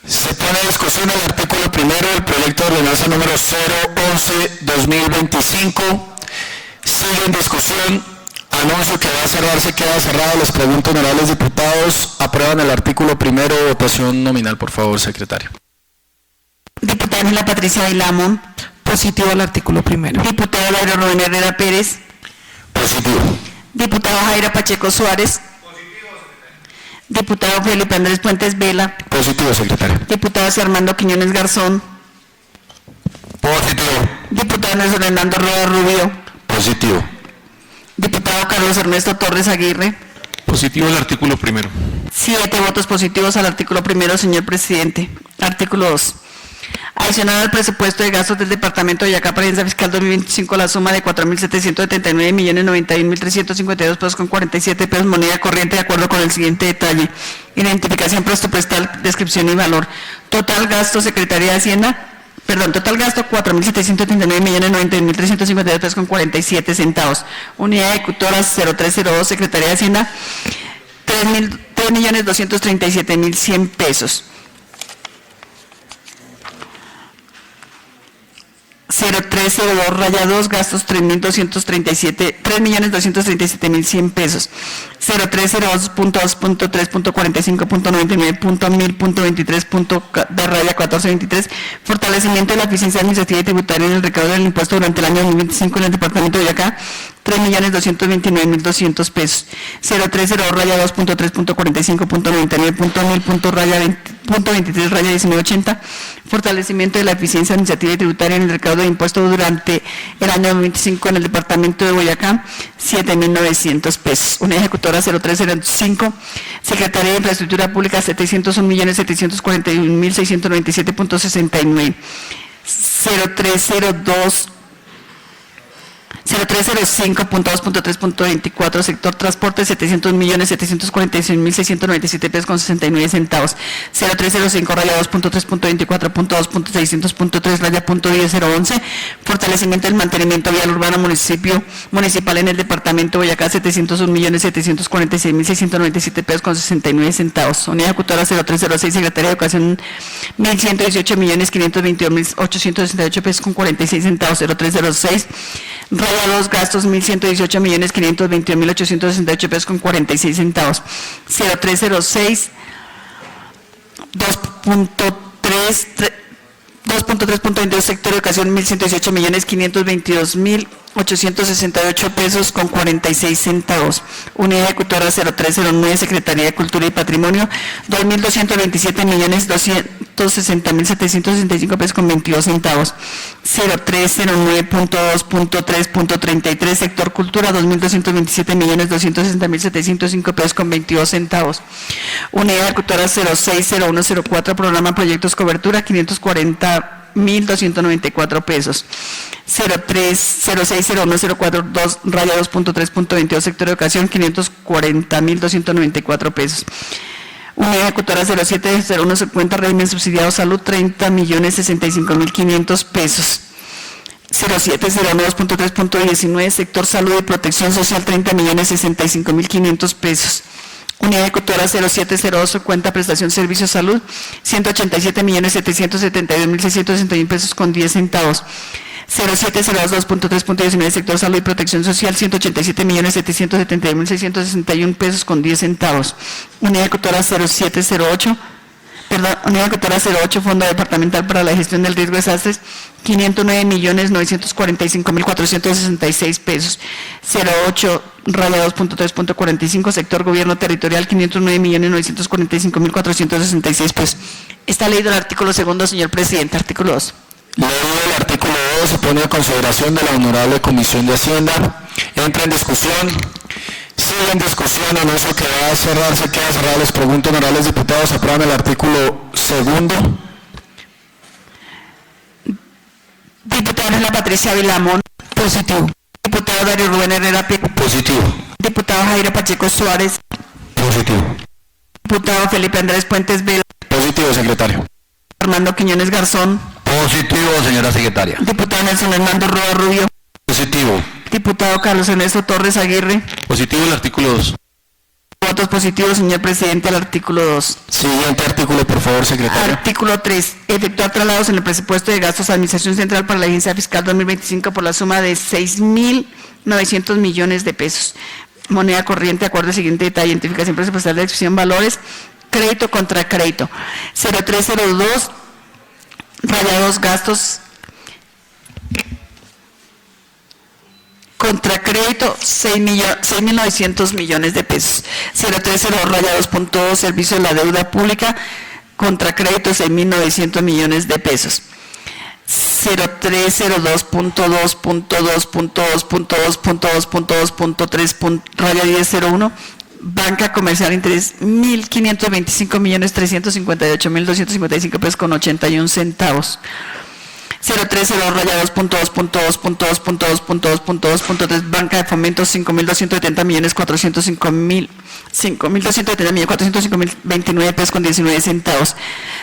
Se pone a discusión el artículo primero del proyecto de ordenanza número 011-2025. Sigue en discusión. Anuncio que va a cerrarse, queda cerrado. Les pregunto, honorables diputados, ¿aprueban el artículo primero? Votación nominal, por favor, secretario. Diputada Ángela Patricia Vilamón. Positivo al artículo primero. Diputado Dairo Rubén Herrera Pérez. Positivo. Diputado Jairo Pacheco Suárez. Diputado Felipe Andrés Puentes Vela. Positivo, secretario. Diputado José Armando Quiñones Garzón. Positivo. Diputado Nelson Hernando Roa Rubio. Positivo. Diputado Carlos Ernesto Torres Aguirre. Positivo el artículo primero. 7 votos positivos al artículo primero, señor presidente. Artículo 2. Adicional al presupuesto de gastos del Departamento de Boyacá para la Agencia Fiscal 2025, la suma de 4.779.091.352 pesos con 47 pesos moneda corriente, de acuerdo con el siguiente detalle. Identificación presupuestal, descripción y valor. Total gasto, Secretaría de Hacienda, total gasto 4.779.091.352 pesos con 47 centavos. Unidad Ejecutora 0302, Secretaría de Hacienda, 0302 raya 2, gastos 3.237.100 pesos. 0302.2.3.45.99.1000.23 de raya 1423, fortalecimiento de la eficiencia administrativa y tributaria en el recaudo del impuesto durante el año 2025 en el departamento de Boyacá, 3.229.200 pesos. 0302 raya 2.3.45.99.1000.23 raya 1980, fortalecimiento de la eficiencia administrativa y tributaria en el recaudo de impuestos durante el año 2025 en el departamento de Boyacá, 7.900 pesos. Unidad ejecutora 0305, Secretaría de Infraestructura Pública, 701.741.697.69. 0305.2.3.24, sector transporte, 700.746.697 pesos con 69 centavos. 0305 raya 2.3.24.2.600.3 raya .10011, fortalecimiento del mantenimiento vial urbano municipal en el departamento de Boyacá, 701.746.697 pesos con 69 centavos. Unidad ejecutora 0306, Secretaría de Educación, 1.118.522.868 pesos con 46 centavos. 0306 raya 2, gastos 1.118.521.868 pesos con 46 centavos. 0306 2.3.22, sector de educación, 1.118.522.868 pesos con 46 centavos. Unidad ejecutora 0309, Secretaría de Cultura y Patrimonio, 2.227.260.765 pesos con 22 centavos. 0309.2.3.33, sector cultura, 2.227.260.705 pesos con 22 centavos. Unidad ejecutora 060104, programa proyectos cobertura, 540.294 pesos. 060104 raya 2.3.22, sector de educación, 540.294 pesos. Unidad ejecutora 070150, régimen subsidiado salud, 30.065.500 pesos. 0702.3.19, sector salud y protección social, 30.065.500 pesos. Unidad ejecutora 0702, cuenta prestación servicio salud, 187.772.661 pesos con 10 centavos. 0702.3.19, sector salud y protección social, 187.771.661 pesos con 10 centavos. Unidad ejecutora 08, Fondo Departamental para la Gestión del Riesgo de Desastres, 509.945.466 pesos. 08 raya 2.3.45, sector Gobierno Territorial, 509.945.466 pesos. Está leído el artículo segundo, señor presidente. Artículo 2. Leído el artículo 2, se pone a consideración de la Honorable Comisión de Hacienda. Entra en discusión. Sigue en discusión. Anuncio que va a cerrarse, queda cerrado. Les pregunto, honorables diputados, ¿aprueban el artículo segundo? Diputada Ángela Patricia Vilamón. Positivo. Diputado Darío Rubén Herrera. Positivo. Diputado Jairo Pacheco Suárez. Positivo. Diputado Felipe Andrés Puentes Vela. Positivo, secretario. Armando Quiñones Garzón. Positivo, señora secretaria. Diputado Nelson Hernando Roa Rubio. Positivo. Diputado Carlos Ernesto Torres Aguirre. Positivo el artículo 2. Votos positivos, señor presidente, al artículo 2. Siguiente artículo, por favor, secretario. Artículo 3. Efectuar traslados en el presupuesto de gastos de Administración Central para la Agencia Fiscal 2025 por la suma de 6.900 millones de pesos. Moneda corriente, acuerdo al siguiente detalle, identificación presupuestal de expresión valores, crédito contra crédito. 0302, raya 2, gastos contra crédito, 6.900 millones de pesos. 0302, raya 2.2, servicio de la deuda pública, contra crédito, 6.900 millones de pesos. 0302.2.2.2.2.2.2.3, raya 1001, banca comercial, interés 1.525.358.255 pesos con 81 centavos. 0302 raya 2.2.2.2.2.2.3, banca de fomento 5.270.405.029 pesos con 19 centavos.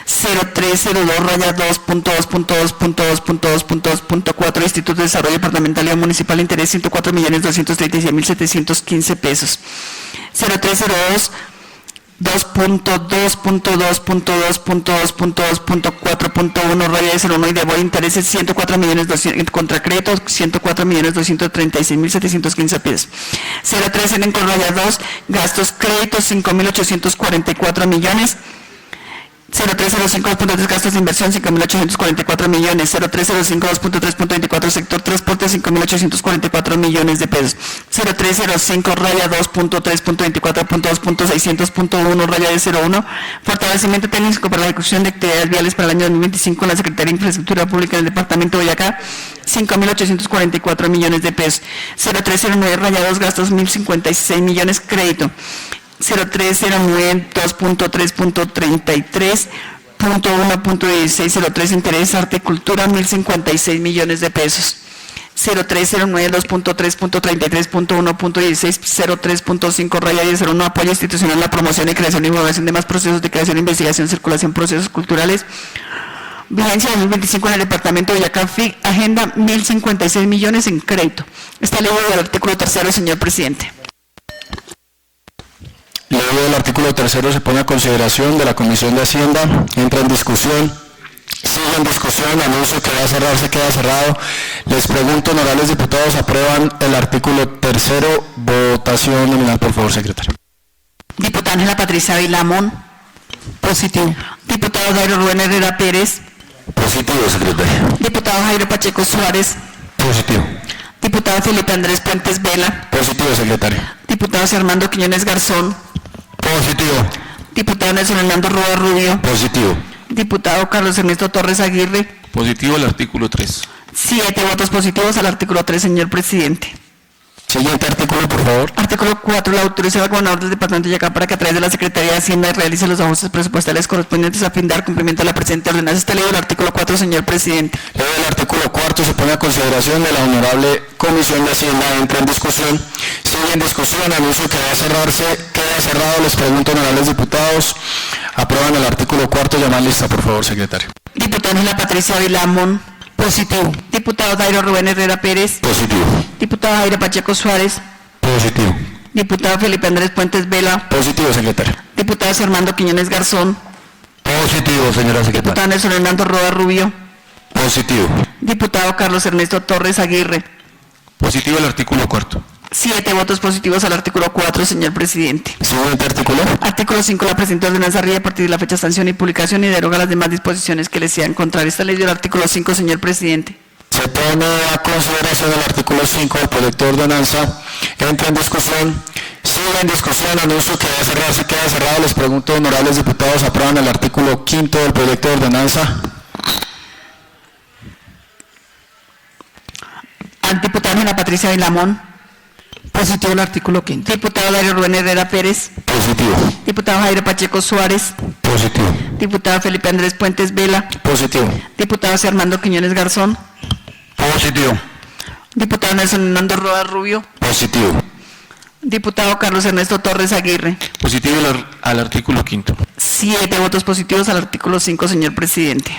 0302 raya 2.2.2.2.2.4, Instituto de Desarrollo Departamental y Municipal, interés 104.236.715 pesos. 0302 2.2.2.2.2.4.1 raya de 01 y debo de intereses 104.200.000 contra crédito 104.236.715 pesos. 03 en raya 2 gastos créditos 5.844 millones. 0305.3 gastos de inversión 5.844 millones, 0305.2.3.24 sector transporte 5.844 millones de pesos, 0305 raya 2.3.24.2.600.1 raya de 01 fortalecimiento técnico para la ejecución de actividades viales para el año 2025 en la Secretaría de Infraestructura Pública del Departamento de Boyacá 5.844 millones de pesos, 0309 raya 2 gastos 1.056 millones crédito, 0309 2.3.33.1.16 03 interés arte cultura 1.056 millones de pesos 0309 2.3.33.1.16 03.5 raya 1001 apoyo institucional a la promoción y creación y innovación de más procesos de creación, investigación, circulación, procesos culturales vigencia 2025 en el departamento de Boyacá FIC agenda 1.056 millones en crédito. Está ley del artículo 3º, señor presidente. Luego del artículo 3º se pone a consideración de la Comisión de Hacienda, entra en discusión, sigue en discusión, anuncio que va a cerrarse, queda cerrado. Les pregunto, honorables diputados, ¿aprueban el artículo 3º? Votación nominal, por favor, secretario. Diputada Ángela Patricia Vilamón. Positivo. Diputado Jairo Rubén Herrera Pérez. Positivo, secretario. Diputado Jairo Pacheco Suárez. Positivo. Diputado Felipe Andrés Puentes Vela. Positivo, secretario. Diputado Armando Quiñones Garzón. Positivo. Diputado Nelson Hernando Roa Rubio. Positivo. Diputado Carlos Ernesto Torres Aguirre. Positivo al artículo 3. 7 votos positivos al artículo 3, señor presidente. Siguiente artículo, por favor. Artículo 4. La autoriza al gobernador del departamento de Boyacá para que a través de la Secretaría de Hacienda realice los ajustes presupuestales correspondientes a fin de dar cumplimiento a la presente ordenanza. Está leído el artículo 4, señor presidente. Luego del artículo 4 se pone a consideración de la honorable Comisión de Hacienda, entra en discusión, sigue en discusión, anuncio que va a cerrarse, queda cerrado. Les pregunto, honorables diputados, ¿aprueban el artículo 4? Llamar lista, por favor, secretario. Diputada Ángela Patricia Vilamón. Positivo. Diputado Jairo Rubén Herrera Pérez. Positivo. Diputado Jairo Pacheco Suárez. Positivo. Diputado Felipe Andrés Puentes Vela. Positivo, secretario. Diputado Armando Quiñones Garzón. Positivo, señora secretaria. Diputado Nelson Hernando Roa Rubio. Positivo. Diputado Carlos Ernesto Torres Aguirre. Positivo al artículo 4. 7 votos positivos al artículo 4, señor presidente. Siguiente artículo. Artículo 5. La presente ordenanza rige a partir de la fecha de sanción y publicación y deroga las demás disposiciones que le sean contrarias. Está ley del artículo 5, señor presidente. Se pone a consideración el artículo 5 del proyecto de ordenanza. Entra en discusión. Sigue en discusión. Anuncio que va a cerrarse, queda cerrado. Les pregunto, honorables diputados, ¿aprueban el artículo 5 del proyecto de ordenanza? Diputada Ángela Patricia Vilamón. Positivo el artículo 5. Diputado Jairo Rubén Herrera Pérez. Positivo. Diputado Jairo Pacheco Suárez. Positivo. Diputado Felipe Andrés Puentes Vela. Positivo. Diputado Armando Quiñones Garzón. Positivo. Diputado Nelson Hernando Roa Rubio. Positivo. Diputado Carlos Ernesto Torres Aguirre. Positivo al artículo 5. 7 votos positivos al artículo 5, señor presidente.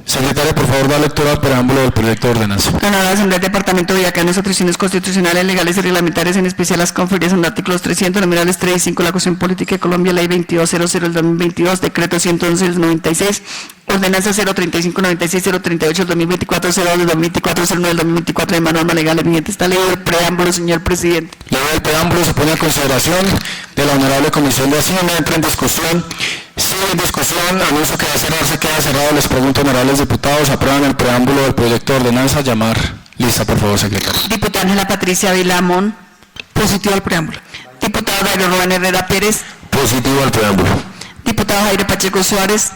Secretario, por favor, da lectura al preámbulo del proyecto de ordenanza. Honorable Asamblea del Departamento de Boyacá, en las atribuciones constitucionales, legales y reglamentarias, en especial las conferidas en los artículos 300, numerales 3 y 5 de la Constitución Política de Colombia, Ley 2200 del 2022, Decreto 111 del 96, Ordenanza 03596, 038 del 2024, 02 del 2024, 09 del 2024, de normas legales vigentes. Está ley del preámbulo, señor presidente. Luego del preámbulo se pone a consideración de la honorable Comisión de Hacienda, entra en discusión. Sigue en discusión, anuncio que va a cerrarse, queda cerrado. Les pregunto, honorables diputados, ¿aprueban el preámbulo del proyecto de ordenanza? Llamar lista, por favor, secretario. Diputada Ángela Patricia Vilamón. Positivo al preámbulo. Diputado Jairo Rubén Herrera Pérez. Positivo al preámbulo. Diputado Jairo Pacheco Suárez.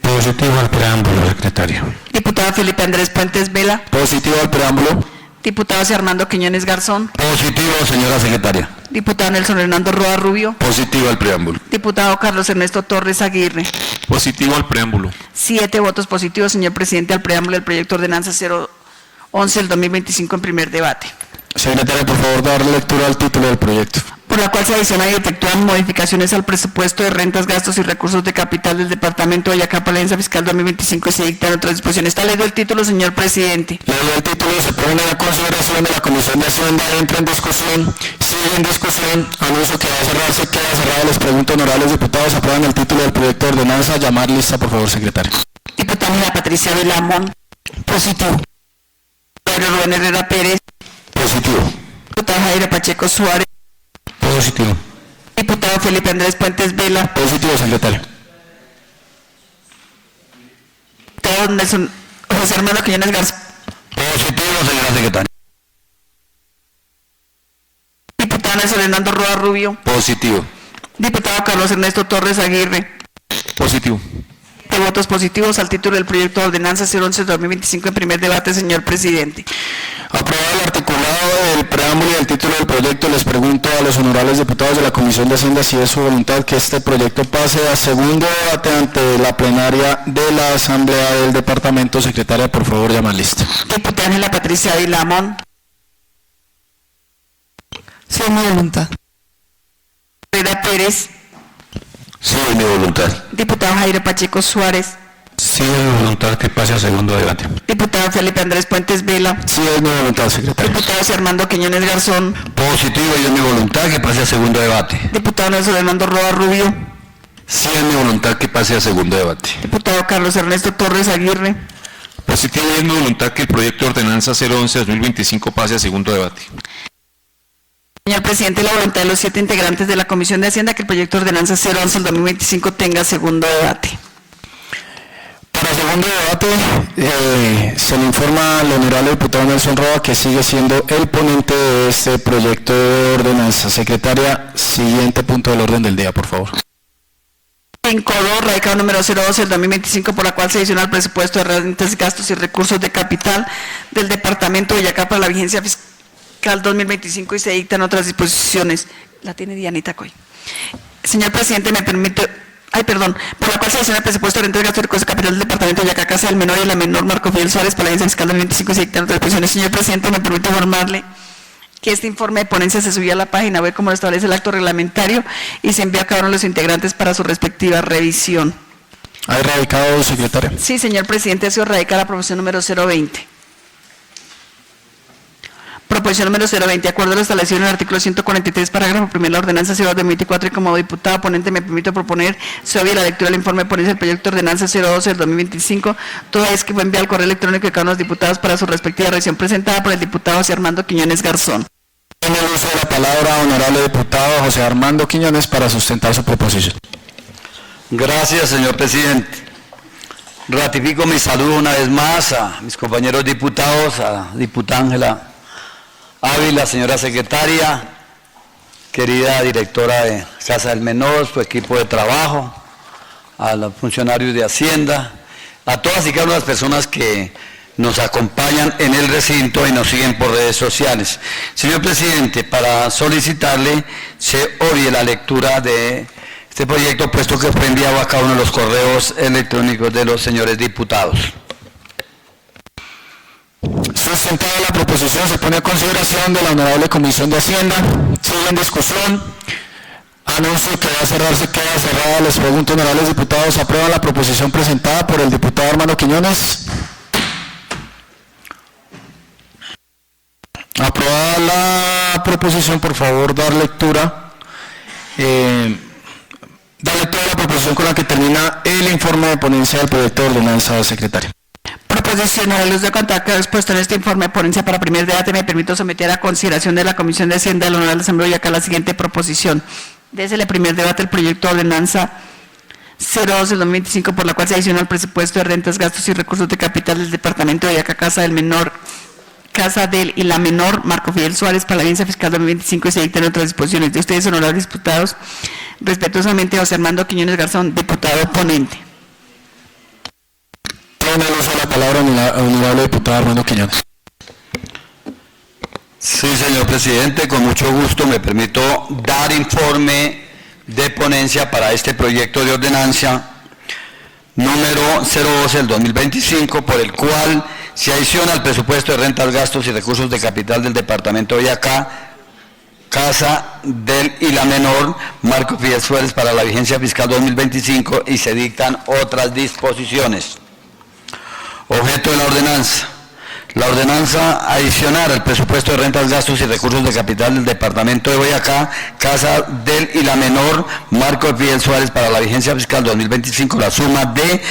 Positivo al preámbulo, secretario. Diputado Felipe Andrés Puentes Vela. Positivo al preámbulo. Diputado Armando Quiñones Garzón. Positivo, señora secretaria. Diputado Nelson Hernando Roa Rubio. Positivo al preámbulo. Diputado Carlos Ernesto Torres Aguirre. Positivo al preámbulo. 7 votos positivos, señor presidente, al preámbulo del proyecto de ordenanza 011 del 2025 en primer debate. Secretaria, por favor, dar lectura al título del proyecto. por la cual se adicionan y efectúan modificaciones al presupuesto de rentas, gastos y recursos de capital del Departamento de Boyacá para la agencia fiscal 2025 y se dictan otras disposiciones. Está leído el título, señor presidente. Leído el título, se pone a consideración de la Comisión de Hacienda, entra en discusión, sigue en discusión, anuncio que va a cerrarse, queda cerrado. Les pregunto, honorables diputados, aprueban el título del proyecto de ordenanza. Llamar lista, por favor, secretario. Diputada María Patricia Vilamón. Positivo. Pedro Rubén Herrera Pérez. Positivo. Diputada Jaira Pacheco Suárez. Positivo. Diputado Felipe Andrés Puentes Vela. Positivo, secretario. Diputado Nelson José Armando Quiñones Garza. Positivo, señora secretaria. Diputado Nelson Hernando Roa Rubio. Positivo. Diputado Carlos Ernesto Torres Aguirre. Positivo. De votos positivos al título del proyecto de ordenanza 011-2025 en primer debate, señor presidente. Aprobado el articulado del preámbulo y el título del proyecto, les pregunto a los honorables diputados de la Comisión de Hacienda si es su voluntad que este proyecto pase a segundo debate ante la plenaria de la Asamblea del Departamento. Secretaria, por favor, llama lista. Diputada Ángela Patricia Vilamón. Sí, mi voluntad. Herrera Pérez. Sí, es mi voluntad. Diputado Jairo Pacheco Suárez. Sí, es voluntad que pase a segundo debate. Diputado Felipe Andrés Puentes Vela. Sí, es mi voluntad, secretario. Diputado José Armando Quiñones Garzón. Positivo y es mi voluntad que pase a segundo debate. Diputado Nelson Hernando Roa Rubio. Sí, es mi voluntad que pase a segundo debate. Diputado Carlos Ernesto Torres Aguirre. Positivo y es mi voluntad que el proyecto de ordenanza 011-2025 pase a segundo debate. Señor presidente, la voluntad de los 7 integrantes de la Comisión de Hacienda que el proyecto de ordenanza 011-2025 tenga segundo debate. Para segundo debate, se le informa al honorable diputado Nelson Roa que sigue siendo el ponente de este proyecto de ordenanza. Secretaria, siguiente punto del orden del día, por favor. En Codo, radicado número 012-2025, por la cual se adiciona el presupuesto de rentas, gastos y recursos de capital del Departamento de Boyacá para la vigencia fiscal 2025 y se dictan otras disposiciones. La tiene Dianita Coy. Señor presidente, me permite... por la cual se adiciona el presupuesto de rentas, gastos y recursos de capital del Departamento de Boyacá, casa del menor y la menor Marco Fidel Suárez para la vigencia fiscal 2025 y se dictan otras disposiciones. Señor presidente, me permite informarle que este informe de ponencia se subió a la página web como lo establece el acto reglamentario y se envió a cada uno de los integrantes para su respectiva revisión. ¿Ha radicado, secretaria? Sí, señor presidente, ha sido radicada la proposición número 020. Proposición número 020, acuerdo a lo establecido en el artículo 143, parágrafo primero de la ordenanza 0-2024 y como diputado ponente me permito proponer, se obvia la lectura del informe de ponencia del proyecto de ordenanza 012-2025, toda vez que fue enviado al correo electrónico de cada uno de los diputados para su respectiva revisión presentada por el diputado José Armando Quiñones Garzón. Tiene el uso de la palabra honorable diputado José Armando Quiñones para sustentar su proposición. Gracias, señor presidente. Ratifico mi saludo una vez más a mis compañeros diputados, a diputada Ángela Ávila, señora secretaria, querida directora de Casa del Menor, su equipo de trabajo, a los funcionarios de Hacienda, a todas y cada una de las personas que nos acompañan en el recinto y nos siguen por redes sociales. Señor presidente, para solicitarle se obvie la lectura de este proyecto, puesto que fue enviado a cada uno de los correos electrónicos de los señores diputados. Sustentada la proposición, se pone a consideración de la honorable Comisión de Hacienda. Sigue en discusión. Anuncio que va a cerrarse, queda cerrada. Les pregunto, honorables diputados, ¿aprueban la proposición presentada por el diputado Armando Quiñones? Aprobada la proposición, por favor, dar lectura. Dar lectura a la proposición con la que termina el informe de ponencia del proyecto de ordenanza, secretaria. Proposición a la luz de cuanto quedado expuesto en este informe de ponencia para primer debate, me permito someter a consideración de la Comisión de Hacienda de la Honorable Asamblea de Boyacá la siguiente proposición. Desde el primer debate, el proyecto de ordenanza 012-2025, por la cual se adiciona el presupuesto de rentas, gastos y recursos de capital del Departamento de Boyacá, casa del y la menor Marco Fidel Suárez para la vigencia fiscal 2025 y se dictan otras disposiciones. De ustedes, honorables diputados, respetuosamente José Armando Quiñones Garzón, diputado ponente. Tiene el uso de la palabra honorable diputado Armando Quiñones. Sí, señor presidente, con mucho gusto me permito dar informe de ponencia para este proyecto de ordenanza número 012-2025, por el cual se adiciona al presupuesto de rentas, gastos y recursos de capital del Departamento de Boyacá Casa del y la Menor, Marco Fidel Suárez, para la vigencia fiscal 2025 y se dictan otras disposiciones. Objeto de la ordenanza. La ordenanza adicional al presupuesto de rentas, gastos y recursos de capital del Departamento de Boyacá, Casa del y la Menor, Marco Fidel Suárez, para la vigencia fiscal 2025, la suma de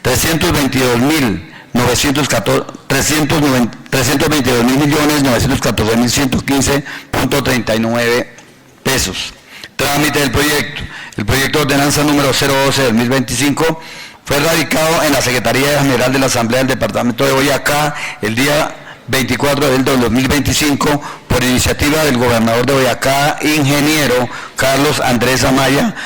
322.914.115.39 pesos. Trámite del proyecto. El proyecto de ordenanza número 012 del 2025 fue radicado en la Secretaría General de la Asamblea del Departamento de Boyacá el día 24 de abril del 2025 por iniciativa del gobernador de Boyacá, ingeniero Carlos Andrés Amaya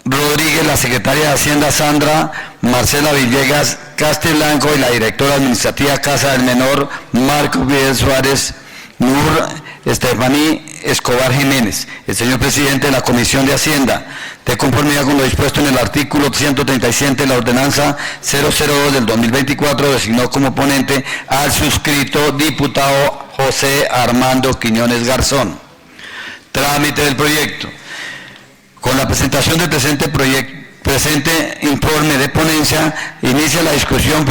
Rodríguez, la secretaria de Hacienda Sandra Marcela Villegas Castelblanco y la directora administrativa Casa del Menor Marco Fidel Suárez Nur Estefaní Escobar Jiménez. El señor presidente de la Comisión de Hacienda, de conformidad con lo dispuesto en el artículo 137 de la ordenanza 002 del 2024, designó como ponente al suscrito diputado José Armando Quiñones Garzón. Trámite del proyecto. Con la presentación del presente informe de ponencia, inicia la discusión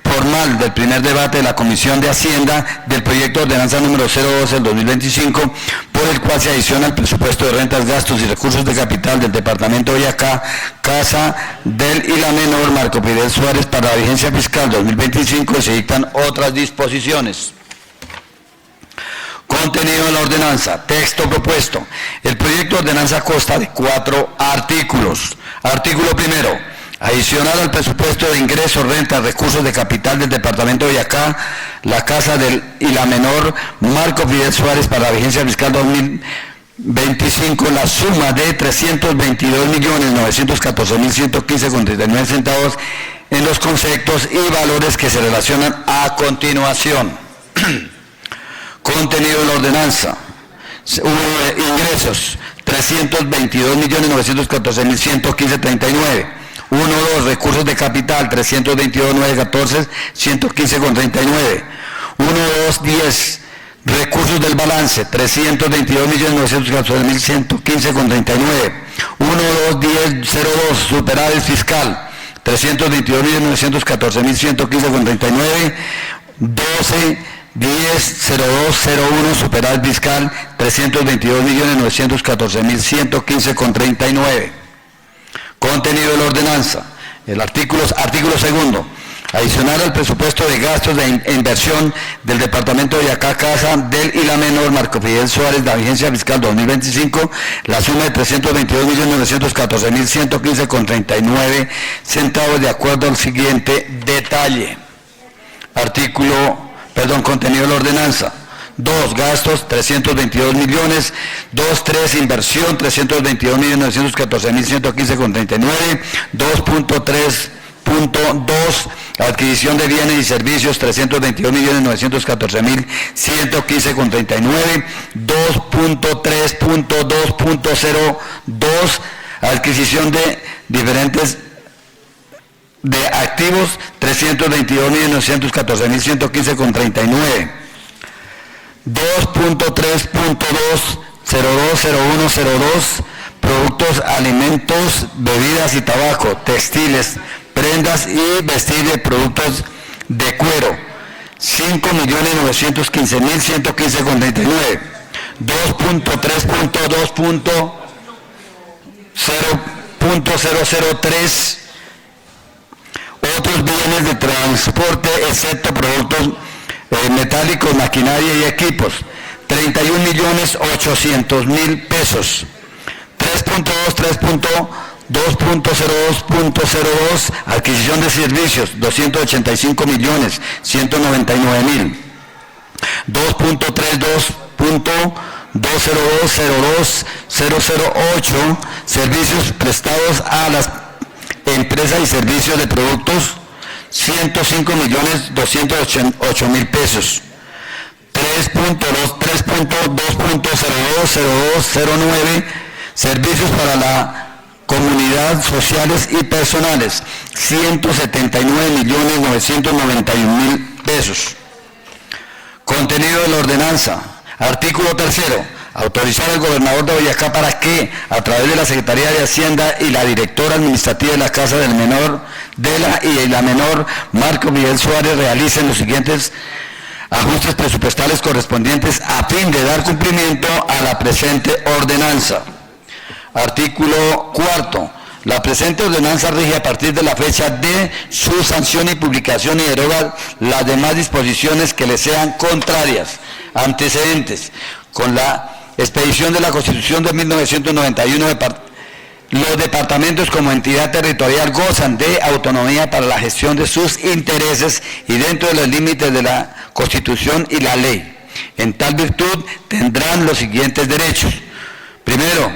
formal del primer debate de la Comisión de Hacienda del proyecto de ordenanza número 012 del 2025, por el cual se adiciona el presupuesto de rentas, gastos y recursos de capital del Departamento de Boyacá, Casa del y la Menor, Marco Fidel Suárez, para la vigencia fiscal 2025 y se dictan otras disposiciones. Contenido de la ordenanza. Texto propuesto. El proyecto de ordenanza consta de 4 artículos. Artículo primero. Adicional al presupuesto de ingresos, rentas, recursos de capital del Departamento de Boyacá, la Casa del y la Menor, Marco Fidel Suárez, para la vigencia fiscal 2025, la suma de 322.914.115,39 centavos en los conceptos y valores que se relacionan a continuación. Contenido de la ordenanza. Ingresos, 322.914.115,39. 1.2, recursos de capital, 322.914.115,39. 1.2.10, recursos del balance, 322.914.115,39. 1.2.10.02, superávit fiscal, 322.914.115,39. 12.10.02.01, superávit fiscal, 322.914.115,39. Contenido de la ordenanza. Artículo segundo. Adicional al presupuesto de gastos de inversión del Departamento de Boyacá, Casa del y la Menor, Marco Fidel Suárez, la vigencia fiscal 2025, la suma de 322.914.115,39 centavos, de acuerdo al siguiente detalle. Contenido de la ordenanza. 2, gastos, 322 millones. 2.3, inversión, 322.914.115,39. 2.3.2, adquisición de bienes y servicios, 322.914.115,39. 2.3.2.02, adquisición de diferentes de activos, 322.914.115,39. 2.3.2.02.01.02, productos, alimentos, bebidas y tabaco, textiles, prendas y vestir de productos de cuero, 5.915.115,39. 2.3.2.003, otros bienes de transporte, excepto productos metálicos, maquinaria y equipos, 31.800.000 pesos. 3.2.02.02, adquisición de servicios, 285.199.000. 2.32.202.008, servicios prestados a las empresas y servicios de productos, 105.208.000 pesos. 3.2.02.0209, servicios para la comunidad, sociales y personales, 179.991.000 pesos. Contenido de la ordenanza. Artículo tercero. Autorizar al gobernador de Boyacá para que, a través de la Secretaría de Hacienda y la directora administrativa de la Casa del Menor y la Menor, Marco Miguel Suárez, realicen los siguientes ajustes presupuestales correspondientes a fin de dar cumplimiento a la presente ordenanza. Artículo 4. La presente ordenanza rige a partir de la fecha de su sanción y publicación y deroga las demás disposiciones que le sean contrarias. Antecedentes. Con la expedición de la Constitución de 1991, los departamentos como entidad territorial gozan de autonomía para la gestión de sus intereses y dentro de los límites de la Constitución y la ley. En tal virtud tendrán los siguientes derechos. Primero,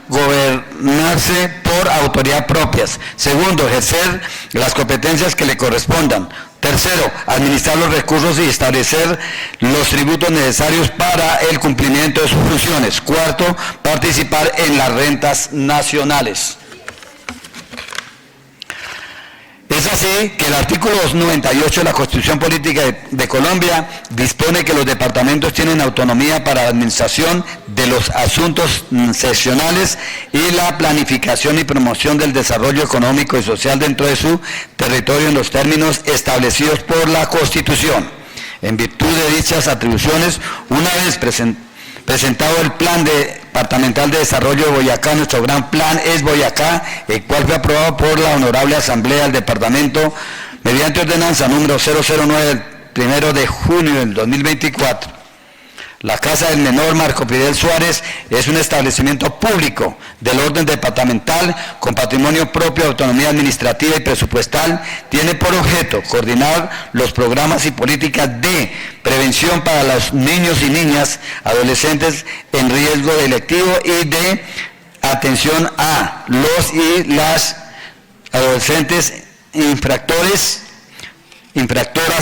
gobernarse por autoridad propias. Segundo, ejercer las competencias que le correspondan. Tercero, administrar los recursos y establecer los tributos necesarios para el cumplimiento de sus funciones. Cuarto, participar en las rentas nacionales. Es así que el artículo 98 de la Constitución Política de Colombia dispone que los departamentos tienen autonomía para la administración de los asuntos seccionales y la planificación y promoción del desarrollo económico y social dentro de su territorio en los términos establecidos por la Constitución. En virtud de dichas atribuciones, una vez presentado el Plan Departamental de Desarrollo de Boyacá, nuestro gran plan es Boyacá, el cual fue aprobado por la Honorable Asamblea del Departamento mediante ordenanza número 009 del 1 de junio del 2024. La Casa del Menor Marco Fidel Suárez es un establecimiento público del orden departamental con patrimonio propio, autonomía administrativa y presupuestal. Tiene por objeto coordinar los programas y políticas de prevención para los niños y niñas, adolescentes en riesgo delictivo y de atención a los y las adolescentes infractoras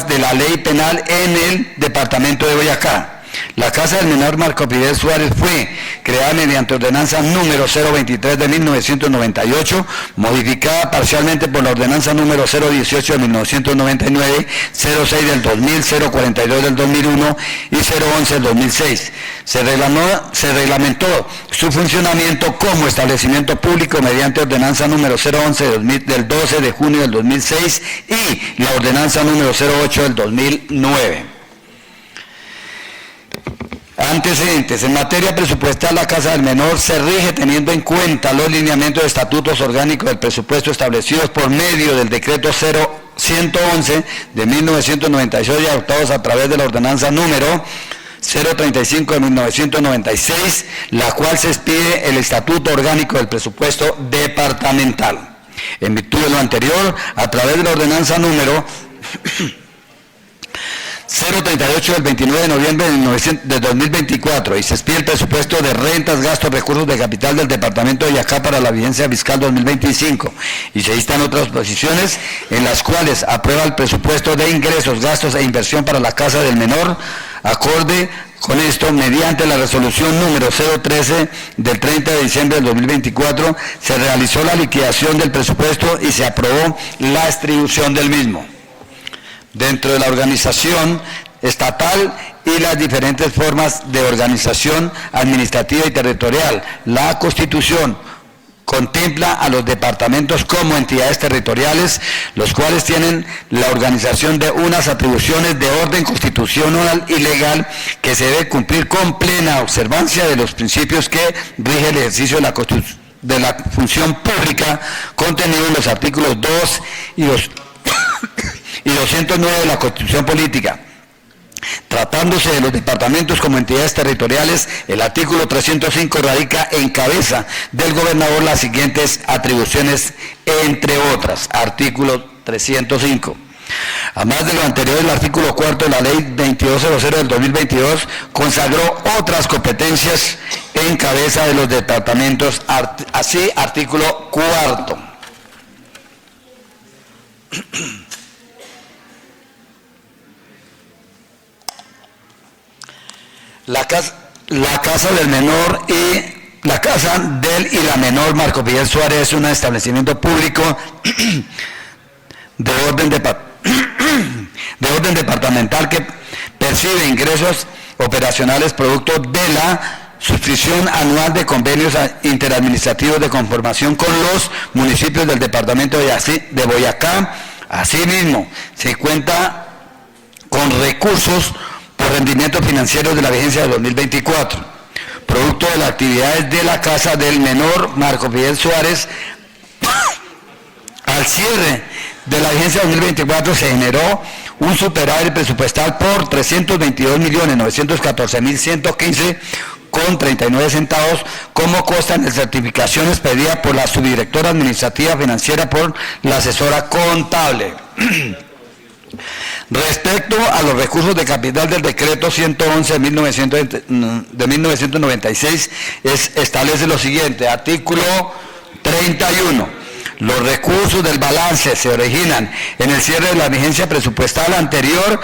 de la ley penal en el departamento de Boyacá. La Casa del Menor Marco Fidel Suárez fue creada mediante ordenanza número 023 de 1998, modificada parcialmente por la ordenanza número 018 de 1999, 06 del 2000, 042 del 2001 y 011 del 2006. Se reglamentó su funcionamiento como establecimiento público mediante ordenanza número 011 del 12 de junio del 2006 y la ordenanza número 08 del 2009. Antecedentes. En materia presupuestal, la Casa del Menor se rige teniendo en cuenta los lineamientos de estatutos orgánicos del presupuesto establecidos por medio del decreto 111 de 1996 y adoptados a través de la ordenanza número 035 de 1996, la cual se expide el estatuto orgánico del presupuesto departamental. En virtud de lo anterior, a través de la ordenanza número 038 del 29 de noviembre de 2024 y se expide el presupuesto de rentas, gastos, recursos de capital del departamento de Boyacá para la vigencia fiscal 2025 y se instan otras posiciones en las cuales aprueba el presupuesto de ingresos, gastos e inversión para la Casa del Menor. Acorde con esto, mediante la resolución número 013 del 30 de diciembre del 2024, se realizó la liquidación del presupuesto y se aprobó la distribución del mismo. Dentro de la organización estatal y las diferentes formas de organización administrativa y territorial, la Constitución contempla a los departamentos como entidades territoriales, los cuales tienen la organización de unas atribuciones de orden constitucional y legal que se debe cumplir con plena observancia de los principios que rige el ejercicio de la función pública contenido en los artículos 2 y 209 de la Constitución Política. Tratándose de los departamentos como entidades territoriales, el artículo 305 radica en cabeza del gobernador las siguientes atribuciones, entre otras. Artículo 305. Además de lo anterior, el artículo 4 de la Ley 2200 del 2022 consagró otras competencias en cabeza de los departamentos. Así, artículo 4. La Casa del Menor y la Casa del y la Menor Marco Fidel Suárez es un establecimiento público de orden departamental que percibe ingresos operacionales producto de la suscripción anual de convenios interadministrativos de conformación con los municipios del departamento de Boyacá. Asimismo, se cuenta con recursos por rendimientos financieros de la vigencia de 2024, producto de las actividades de la Casa del Menor Marco Fidel Suárez. Al cierre de la vigencia 2024 se generó un superávit presupuestal por 322.914.115,39 como consta en las certificaciones pedidas por la subdirectora administrativa financiera por la asesora contable. Respecto a los recursos de capital del decreto 111 de 1996, establece lo siguiente, artículo 31. Los recursos del balance se originan en el cierre de la vigencia presupuestal anterior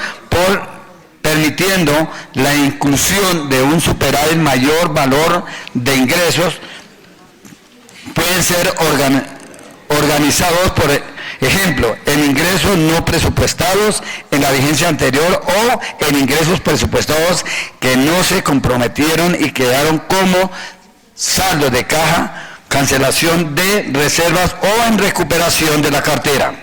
permitiendo la inclusión de un superávit mayor valor de ingresos. Pueden ser organizados, por ejemplo, en ingresos no presupuestados en la vigencia anterior o en ingresos presupuestados que no se comprometieron y quedaron como saldo de caja, cancelación de reservas o en recuperación de la cartera.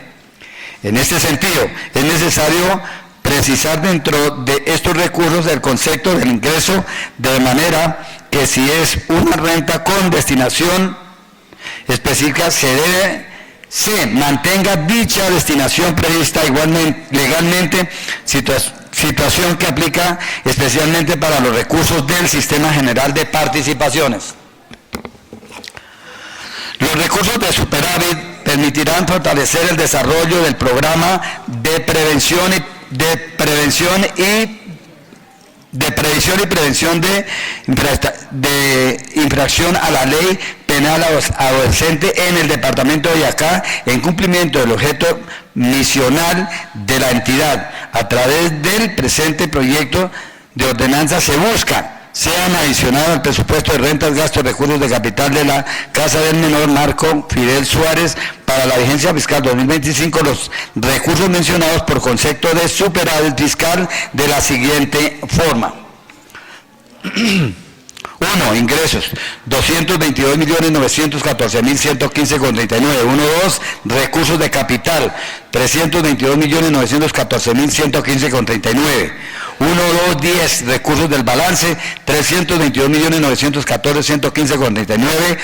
En este sentido, es necesario precisar dentro de estos recursos el concepto del ingreso, de manera que si es una renta con destinación específica, se mantenga dicha destinación prevista igualmente legalmente, situación que aplica especialmente para los recursos del Sistema General de Participaciones. Los recursos de superávit permitirán fortalecer el desarrollo del programa de previsión y prevención de infracción a la ley penal adolescente en el departamento de Boyacá, en cumplimiento del objeto misional de la entidad. A través del presente proyecto de ordenanza se busca sean adicionados al presupuesto de rentas, gastos, recursos de capital de la Casa del Menor Marco Fidel Suárez para la vigencia fiscal 2025 los recursos mencionados por concepto de superávit fiscal de la siguiente forma. 1. Ingresos, 222.914.115,39. 2. Recursos de capital, 322.914.115,39. 10. Recursos del balance, 322.914.115,39.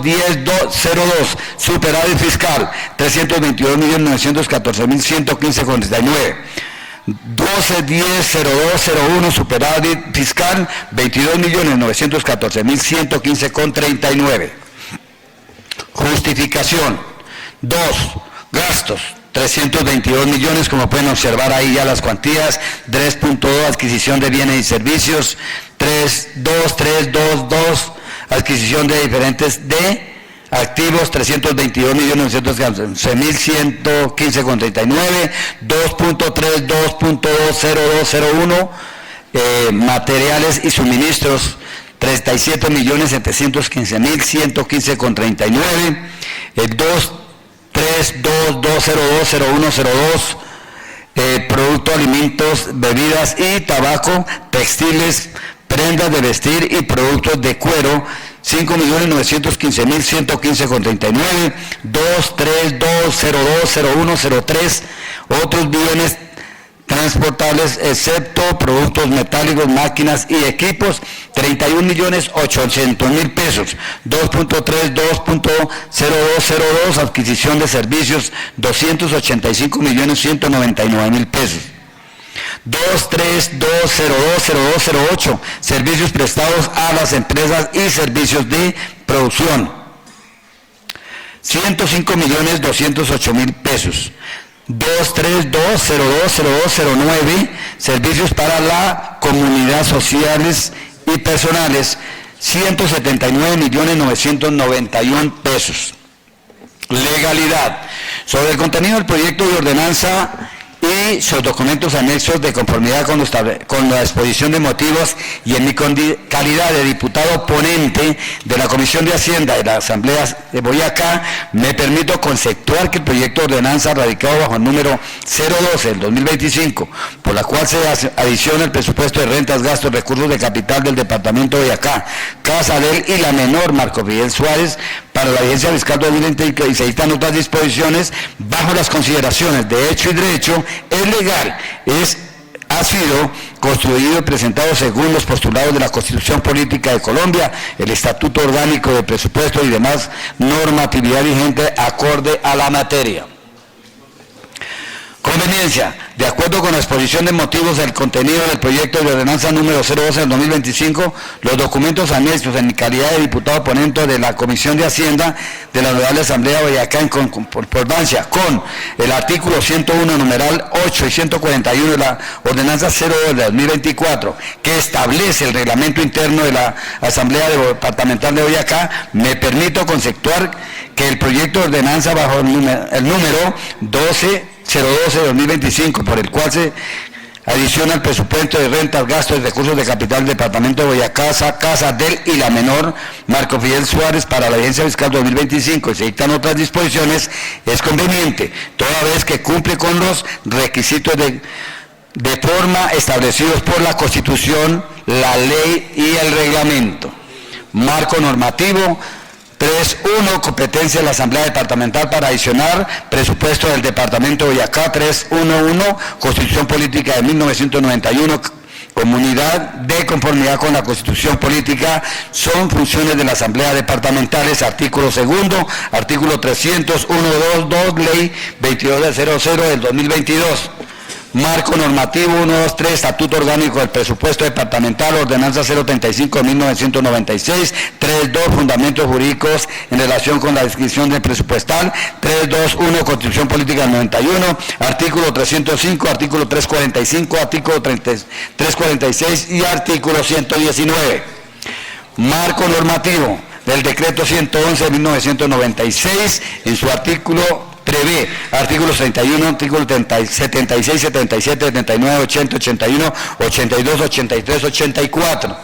10.02. Superávit fiscal, 322.914.115,39. 12.10.02.01 superávit fiscal 22.914.115,39. Justificación. 2. Gastos 322 millones, como pueden observar ahí ya las cuantías. 3.2 adquisición de bienes y servicios. 3.2 adquisición de diferentes de activos, 322.914.115,39. 2.3, 2.20201 materiales y suministros, 37.715.115,39. 2.3.2.202.01.02 producto, alimentos, bebidas y tabaco, textiles, prendas de vestir y productos de cuero, 5.915.115,39. 2.3.2.02.01.03 otros bienes transportables excepto productos metálicos, máquinas y equipos, 31.800.000 pesos. 2.3, 2.0202 adquisición de servicios, 285.199.000 pesos. 2.3.2.02.0208 servicios prestados a las empresas y servicios de producción, 105.208.000 pesos. 2.3.2.02.0209 servicios para la comunidad sociales y personales, 179.991.000 pesos. Legalidad. Sobre el contenido del proyecto de ordenanza y sus documentos anexos de conformidad con la exposición de motivos, y en mi calidad de diputado ponente de la Comisión de Hacienda de la Asamblea de Boyacá, me permito conceptuar que el proyecto de ordenanza radicado bajo el número 012 del 2025, por la cual se adiciona el presupuesto de rentas, gastos, recursos de capital del Departamento de Boyacá, Casa del y la menor Marco Fidel Suárez, para la vigencia fiscal 2020, y se dictan otras disposiciones bajo las consideraciones de hecho y derecho, es legal, ha sido construido y presentado según los postulados de la Constitución Política de Colombia, el Estatuto Orgánico de Presupuesto y demás normatividad vigente acorde a la materia. Conveniencia. De acuerdo con la exposición de motivos del contenido del proyecto de ordenanza número 012 del 2025, los documentos anexos en mi calidad de diputado ponente de la Comisión de Hacienda de la Honorable Asamblea de Boyacá, en concordancia con el artículo 101, numeral 8 y 141 de la ordenanza 012 del 2024, que establece el reglamento interno de la Asamblea Departamental de Boyacá, me permito conceptuar que el proyecto de ordenanza bajo el número 012 de 2025, por el cual se adiciona el presupuesto de rentas, gastos y recursos de capital del Departamento de Boyacá, Casa del y la menor Marco Fidel Suárez para la vigencia fiscal 2025, y se dictan otras disposiciones, es conveniente, toda vez que cumple con los requisitos de forma establecidos por la Constitución, la ley y el reglamento. Marco normativo 3.1, competencia de la Asamblea Departamental para adicionar presupuesto del Departamento de Boyacá. 3.1.1, Constitución Política de 1991, comunidad de conformidad con la Constitución Política, son funciones de la Asamblea Departamentales. Artículo 2, artículo 301.2, Ley 22.00 del 2022. Marco normativo 123, Estatuto Orgánico del Presupuesto Departamental, Ordenanza 035 de 1996, 3.2, Fundamentos Jurídicos en relación con la descripción del presupuestal, 3.2.1, Constitución Política del 91, artículo 305, artículo 345, artículo 346 y artículo 119. Marco normativo del Decreto 111 de 1996, en su artículo prevé artículos 31, artículos 76, 77, 79, 80, 81, 82, 83, 84.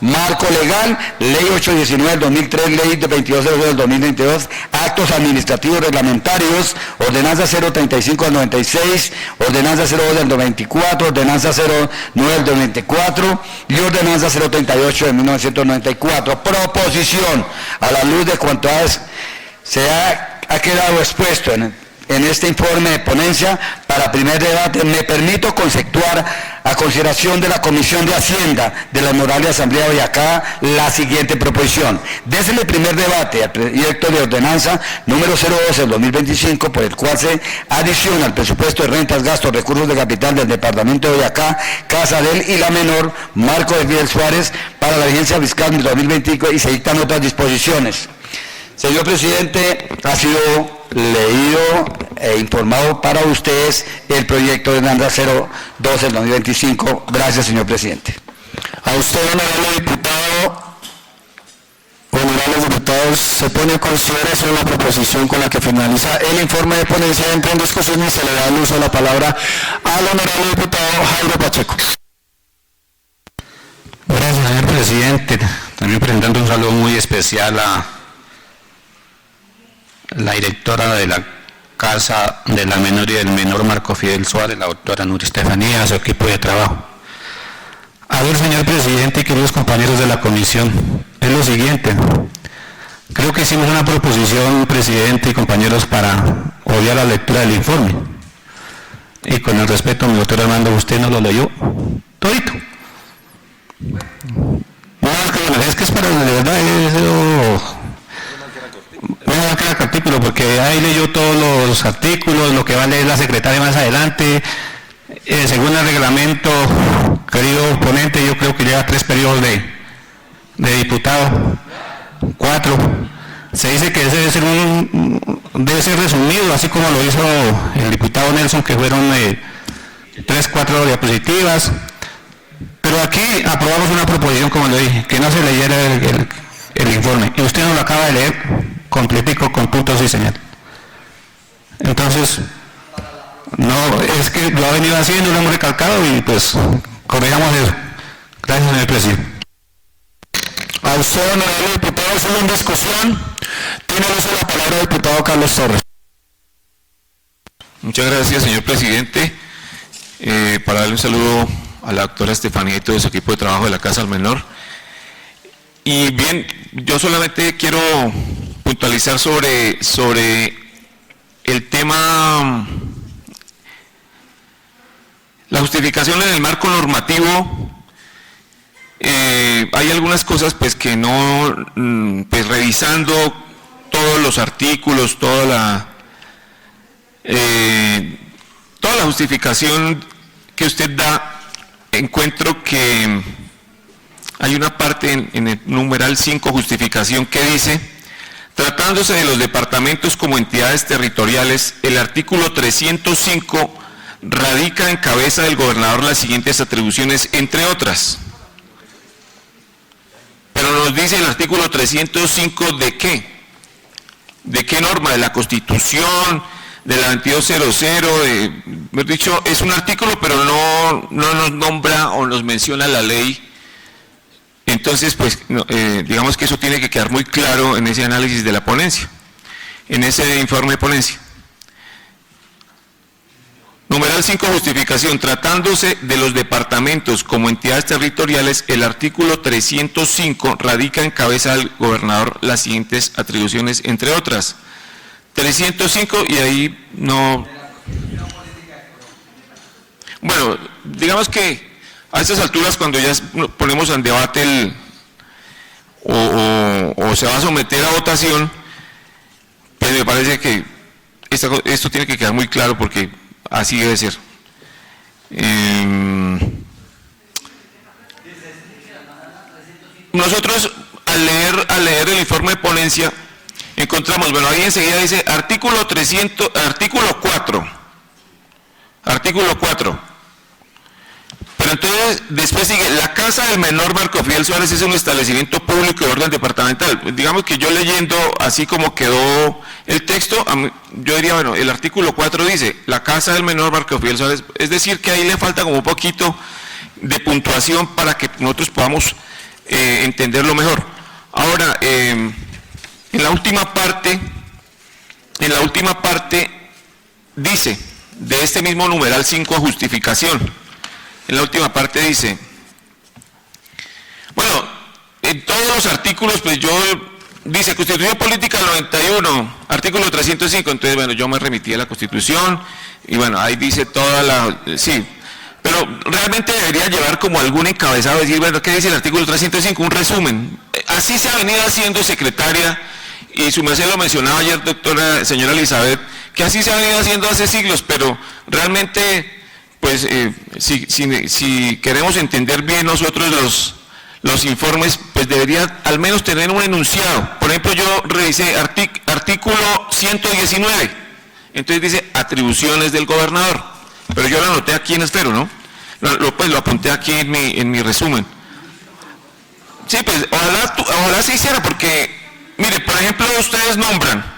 Marco legal, Ley 819 del 2003, Ley de 2202 del 2022, actos administrativos reglamentarios, Ordenanza 035 del 96, Ordenanza 02 del 94, Ordenanza 09 del 94 y Ordenanza 038 de 1994. Proposición, a la luz de cuanto se ha quedado expuesto en este informe de ponencia para primer debate, me permito conceptuar a consideración de la Comisión de Hacienda de la Honorable Asamblea de Boyacá la siguiente proposición. Desde el primer debate al proyecto de ordenanza número 012 del 2025, por el cual se adiciona el presupuesto de rentas, gastos, recursos de capital del Departamento de Boyacá, Casa del y la menor Marco Fidel Suárez para la vigencia fiscal del 2025, y se dictan otras disposiciones. Señor presidente, ha sido leído e informado para ustedes el proyecto de ordenanza 012 del 2025. Gracias, señor presidente. A usted, honorable diputado, honorables diputados, se pone a consideración la proposición con la que finaliza el informe de ponencia. Entra en discusión y se le da el uso de la palabra al honorable diputado Jairo Pacheco. Gracias, señor presidente. También presentando un saludo muy especial a la directora de la Casa de la Menor y del Menor Marco Fidel Suárez, la doctora Nuri Estefanía, a su equipo de trabajo. A ver, señor presidente y queridos compañeros de la comisión, es lo siguiente. Creo que hicimos una proposición, presidente y compañeros, para obviar la lectura del informe. Y con el respeto, mi doctor Armando, usted no lo leyó todito. No, es que es para, de verdad, eso... Voy a sacar el artículo porque ahí leyó todos los artículos, lo que va a leer la secretaria más adelante. Según el reglamento, querido ponente, yo creo que lleva 3 periodos de diputado, 4. Se dice que debe ser resumido, así como lo hizo el diputado Nelson, que fueron 3, 4 diapositivas. Pero aquí aprobamos una proposición, como le dije, que no se leyera el informe. Y usted nos lo acaba de leer completico, con puntos y señal. Entonces, No, es que lo ha venido haciendo, lo hemos recalcado y pues corregamos eso. Gracias, señor presidente. A usted, honorable diputado, solo en discusión. Tiene el uso de la palabra el diputado Carlos Torres. Muchas gracias, señor presidente. Para darle un saludo a la doctora Estefanía y todo su equipo de trabajo de la Casa del Menor. Y bien, yo solamente quiero puntualizar sobre el tema, la justificación en el marco normativo. Hay algunas cosas pues que no, pues revisando todos los artículos, toda la justificación que usted da, encuentro que hay una parte en el numeral 5, justificación, que dice: tratándose de los departamentos como entidades territoriales, el artículo 305 radica en cabeza del gobernador las siguientes atribuciones, entre otras. Pero nos dice el artículo 305 ¿de qué? ¿De qué norma? ¿De la Constitución? ¿De la 2200? Mejor dicho, es un artículo, pero no nos nombra o nos menciona la ley. Entonces, pues, digamos que eso tiene que quedar muy claro en ese análisis de la ponencia, en ese informe de ponencia. Numeral 5, justificación. Tratándose de los departamentos como entidades territoriales, el artículo 305 radica en cabeza del gobernador las siguientes atribuciones, entre otras. 305 y ahí no... Bueno, digamos que a estas alturas, cuando ya ponemos en debate o se va a someter a votación, pues me parece que esto tiene que quedar muy claro, porque así debe ser. Nosotros al leer el informe de ponencia encontramos, bueno, ahí enseguida dice artículo 4. Pero entonces después sigue: la Casa del Menor Marco Fidel Suárez es un establecimiento público de orden departamental. Digamos que yo leyendo así como quedó el texto, yo diría, bueno, el artículo 4 dice la Casa del Menor Marco Fidel Suárez, es decir que ahí le falta como un poquito de puntuación para que nosotros podamos entenderlo mejor. Ahora, en la última parte dice, de este mismo numeral 5 a justificación, en la última parte dice, bueno, en todos los artículos, pues dice Constitución Política 91, artículo 305, entonces bueno, yo me remití a la Constitución, y bueno, ahí dice sí, pero realmente debería llevar como algún encabezado, decir, bueno, ¿qué dice el artículo 305? Un resumen. Así se ha venido haciendo, secretaria, y su merced lo mencionaba ayer, señora Elizabeth, que así se ha venido haciendo hace siglos, pero realmente, pues, si queremos entender bien nosotros los informes, pues debería al menos tener un enunciado. Por ejemplo, yo revisé artículo 119, entonces dice atribuciones del gobernador, pero yo lo anoté aquí en esfero, ¿no? Lo apunté aquí en mi resumen. Sí, pues ojalá se hiciera, porque, mire, por ejemplo, ustedes nombran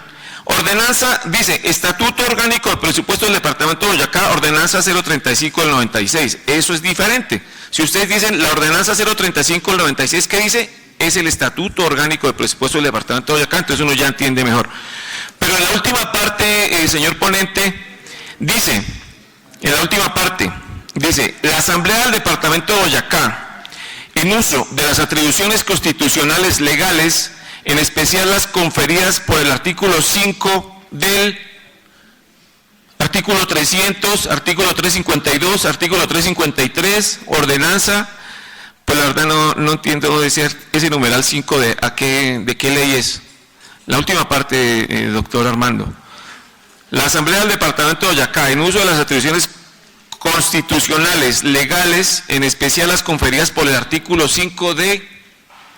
ordenanza, dice Estatuto Orgánico del Presupuesto del Departamento de Boyacá, ordenanza 035 del 96, eso es diferente. Si ustedes dicen la ordenanza 035 del 96, ¿qué dice? Es el Estatuto Orgánico del Presupuesto del Departamento de Boyacá, entonces uno ya entiende mejor. Pero en la última parte, señor ponente, dice, la Asamblea del Departamento de Boyacá, en uso de las atribuciones constitucionales legales, en especial las conferidas por el artículo 5 del artículo 300, artículo 352, artículo 353, ordenanza, pues la verdad no entiendo ese numeral 5 de qué ley es. La última parte, doctor Armando. La Asamblea del Departamento de Boyacá, en uso de las atribuciones constitucionales legales, en especial las conferidas por el artículo 5 de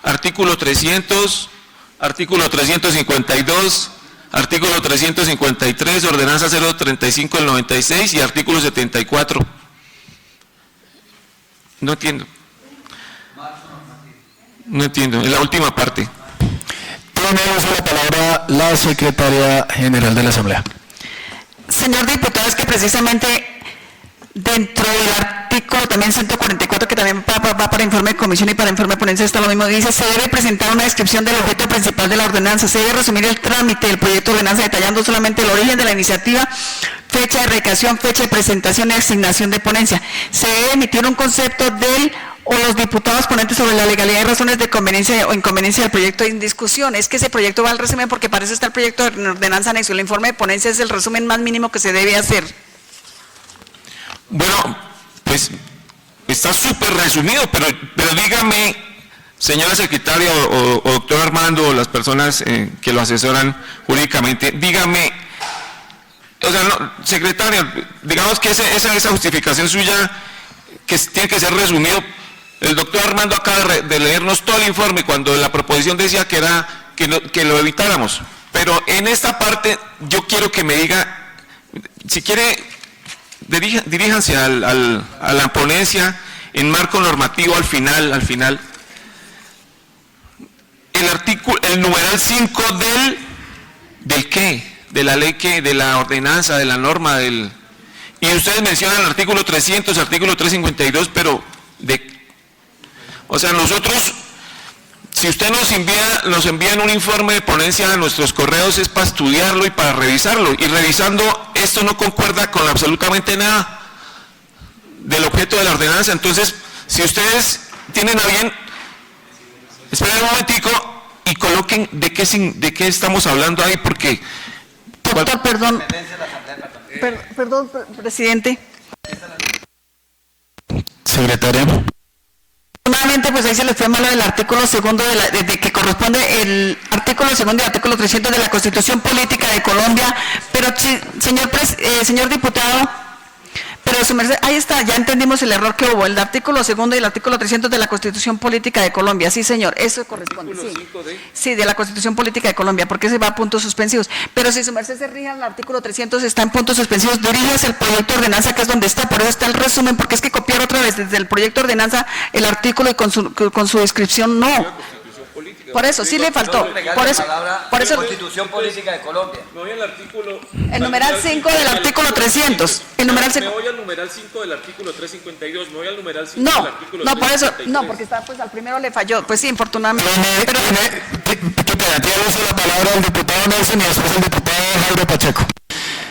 artículo 300, artículo 352, artículo 353, ordenanza 035 del 96 y artículo 74. No entiendo. En la última parte. Tiene la palabra la secretaria general de la Asamblea. Señor diputado, es que precisamente dentro del artículo también 144, que también va para informe de comisión y para informe de ponencia, está lo mismo, dice, se debe presentar una descripción del objeto principal de la ordenanza, se debe resumir el trámite del proyecto de ordenanza detallando solamente el origen de la iniciativa, fecha de erradicación, fecha de presentación y asignación de ponencia. Se debe emitir un concepto del o los diputados ponentes sobre la legalidad y razones de conveniencia o inconveniencia del proyecto en discusión. Es que ese proyecto va al resumen porque para eso está el proyecto de ordenanza anexo. El informe de ponencia es el resumen más mínimo que se debe hacer. Bueno, pues está súper resumido, pero dígame, señora secretaria o doctor Armando, o las personas que lo asesoran jurídicamente, dígame, o sea, no, secretaria, digamos que esa justificación suya, que tiene que ser resumido. El doctor Armando acaba de leernos todo el informe cuando la proposición decía que lo evitáramos. Pero en esta parte yo quiero que me diga, si quiere, diríjanse a la ponencia en marco normativo al final. El numeral 5 ¿del qué? De la ley que, de la ordenanza, de la norma, y ustedes mencionan el artículo 300, artículo 352, pero o sea, nosotros, si usted nos envían un informe de ponencia a nuestros correos, es para estudiarlo y para revisarlo, y revisando esto no concuerda con absolutamente nada del objeto de la ordenanza. Entonces, si ustedes tienen a bien, esperen un momentico y coloquen de qué estamos hablando ahí, porque... Doctor, perdón, presidente. Secretaria. Nuevamente, pues ahí se les fue malo del artículo segundo, de que corresponde el artículo segundo y artículo 300 de la Constitución Política de Colombia, pero señor diputado, pero su merced, ahí está, ya entendimos el error que hubo, el artículo segundo y el artículo 300 de la Constitución Política de Colombia, sí señor, eso corresponde, sí, de la Constitución Política de Colombia, porque se va a puntos suspensivos, pero si su merced se rige al artículo 300 está en puntos suspensivos, diríjase el proyecto de ordenanza que es donde está, por eso está el resumen, porque es que copiar otra vez desde el proyecto de ordenanza el artículo y con su descripción no. Por eso, sí le faltó. Por eso. Constitución Política de Colombia. Me voy al artículo... El numeral 5 del artículo 300. El numeral 5. Me voy al numeral 5 del artículo 352. Me voy al numeral 5 del artículo 353. No, por eso, no, porque está, pues al primero le falló. Pues sí, infortunadamente. Tiene uso la palabra el diputado Nelson y después el diputado Jairo Pacheco.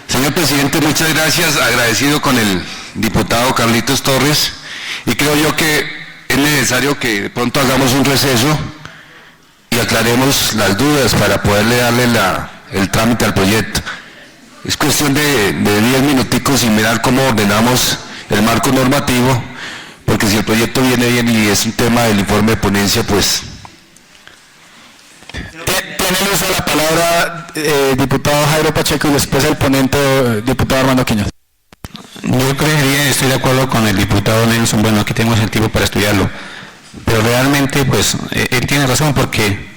Señor presidente, muchas gracias. Agradecido con el diputado Carlitos Torres, y creo yo que es necesario que de pronto hagamos un receso y aclaremos las dudas para poderle darle el trámite al proyecto. Es cuestión de 10 minuticos y mirar cómo ordenamos el marco normativo, porque si el proyecto viene bien y es un tema del informe de ponencia, pues... Tiene uso la palabra diputado Jairo Pacheco y después el ponente diputado Armando Quiñones. Yo creería, estoy de acuerdo con el diputado Nelson, bueno, aquí tenemos el tiempo para estudiarlo, pero realmente, pues, él tiene razón, porque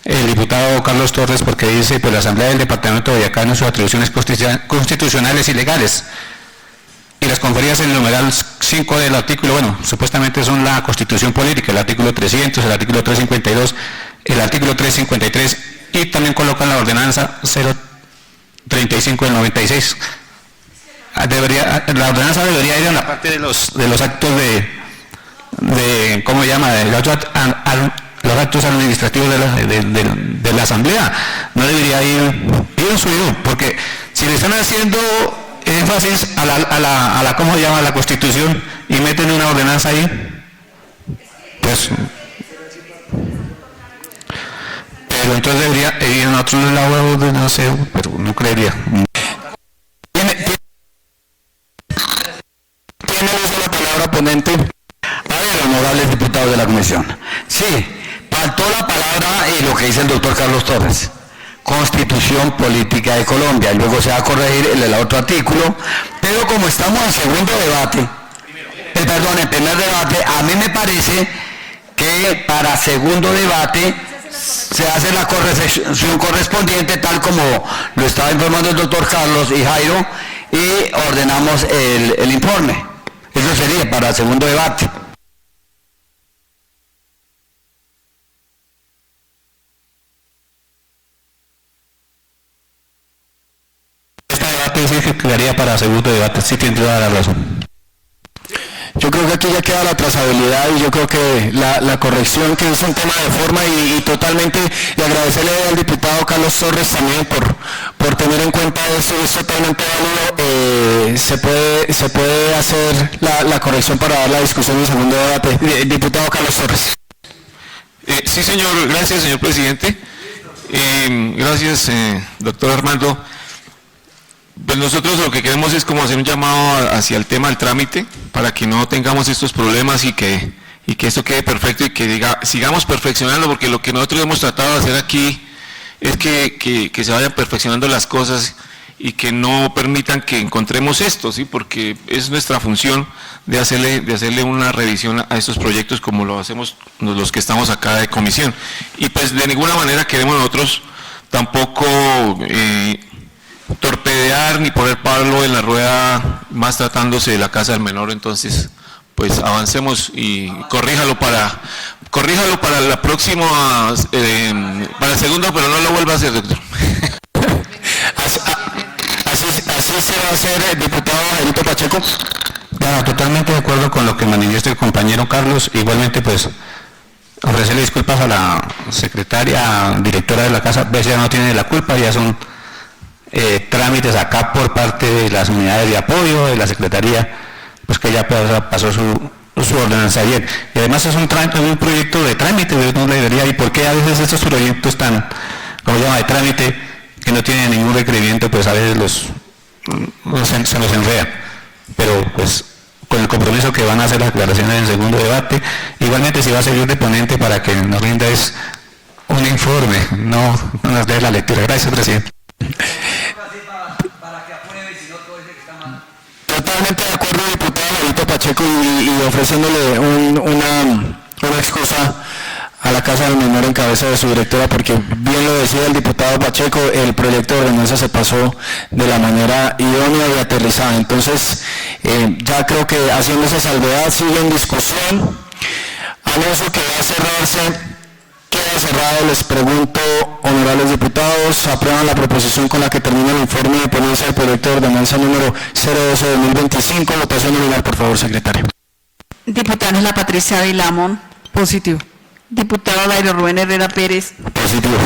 el diputado Carlos Torres, porque dice, pues la Asamblea del Departamento de Boyacá en sus atribuciones constitucionales y legales, y las conferidas en el numeral 5 del artículo, bueno, supuestamente son la Constitución Política, el artículo 300, el artículo 352, el artículo 353, y también colocan la ordenanza 035 del 96. La ordenanza debería ir en la parte de los actos de ¿cómo se llama? De los actos administrativos de la Asamblea. No debería ir suyo, porque si le están haciendo énfasis a la ¿cómo se llama? La Constitución y meten una ordenanza ahí, pues... Pero entonces debería ir en otro lado, no sé, pero no creería. Tiene uso la palabra ponente. A ver, honorables diputados de la comisión. Sí, faltó la palabra y lo que dice el doctor Carlos Torres. Constitución Política de Colombia. Y luego se va a corregir el otro artículo. Pero como estamos en segundo debate, en primer debate, a mí me parece que para segundo debate se hace la corrección correspondiente tal como lo estaba informando el doctor Carlos y Jairo, y ordenamos el informe. Eso sería para el segundo debate. debate sí que quedaría para segundo debate, sí tiene toda la razón. Yo creo que aquí ya queda la trazabilidad y yo creo que la corrección, que es un tema de forma y totalmente, y agradecerle al diputado Carlos Torres también por tener en cuenta eso, es totalmente válido. Se puede hacer la corrección para dar la discusión en segundo debate. Diputado Carlos Torres. Sí, señor, gracias, señor presidente. Gracias, doctor Armando. Pues nosotros lo que queremos es como hacer un llamado hacia el tema del trámite para que no tengamos estos problemas y que esto quede perfecto y que sigamos perfeccionando, porque lo que nosotros hemos tratado de hacer aquí es que se vayan perfeccionando las cosas y que no permitan que encontremos esto, ¿sí? Porque es nuestra función de hacerle una revisión a estos proyectos como lo hacemos los que estamos acá de comisión. Y pues de ninguna manera queremos nosotros tampoco torpedear ni poner palo en la rueda, más tratándose de la casa del menor. Entonces pues avancemos y corríjalo para la próxima, para el segundo, pero no lo vuelva a hacer, doctor. Así se va a hacer, diputado Jairito Pacheco. Bueno, totalmente de acuerdo con lo que manifiesta el compañero Carlos. Igualmente, pues, ofrecerle disculpas a la secretaria, directora de la casa. Pues ya no tiene la culpa, ya son trámites acá por parte de las unidades de apoyo, de la secretaría, pues que ya pasó su ordenanza ayer. Y además es un proyecto de trámite, no le diría, ¿y por qué a veces estos proyectos tan, como llama, de trámite, que no tienen ningún requerimiento, pues a veces se nos enreda? Pero pues con el compromiso que van a hacer las aclaraciones en segundo debate, igualmente si va a servir de ponente para que nos rinda es un informe, no nos dé la lectura. Gracias, presidente. Totalmente de acuerdo, diputado Jairito Pacheco, y ofreciéndole una excusa a la Casa del Menor en cabeza de su directora, porque bien lo decía el diputado Pacheco, el proyecto de ordenanza se pasó de la manera idónea y aterrizada. Entonces, ya creo que haciendo esa salvedad sigue en discusión. Anuncio que va a cerrarse. Queda cerrado. Les pregunto, honorables diputados, ¿aprueban la proposición con la que termina el informe de ponencia del proyecto de ordenanza número 012-2025? Votación nominal, por favor, secretario. Diputada Ángela Patricia Vilamón. Positivo. Diputado Dairo Rubén Herrera Pérez. Positivo.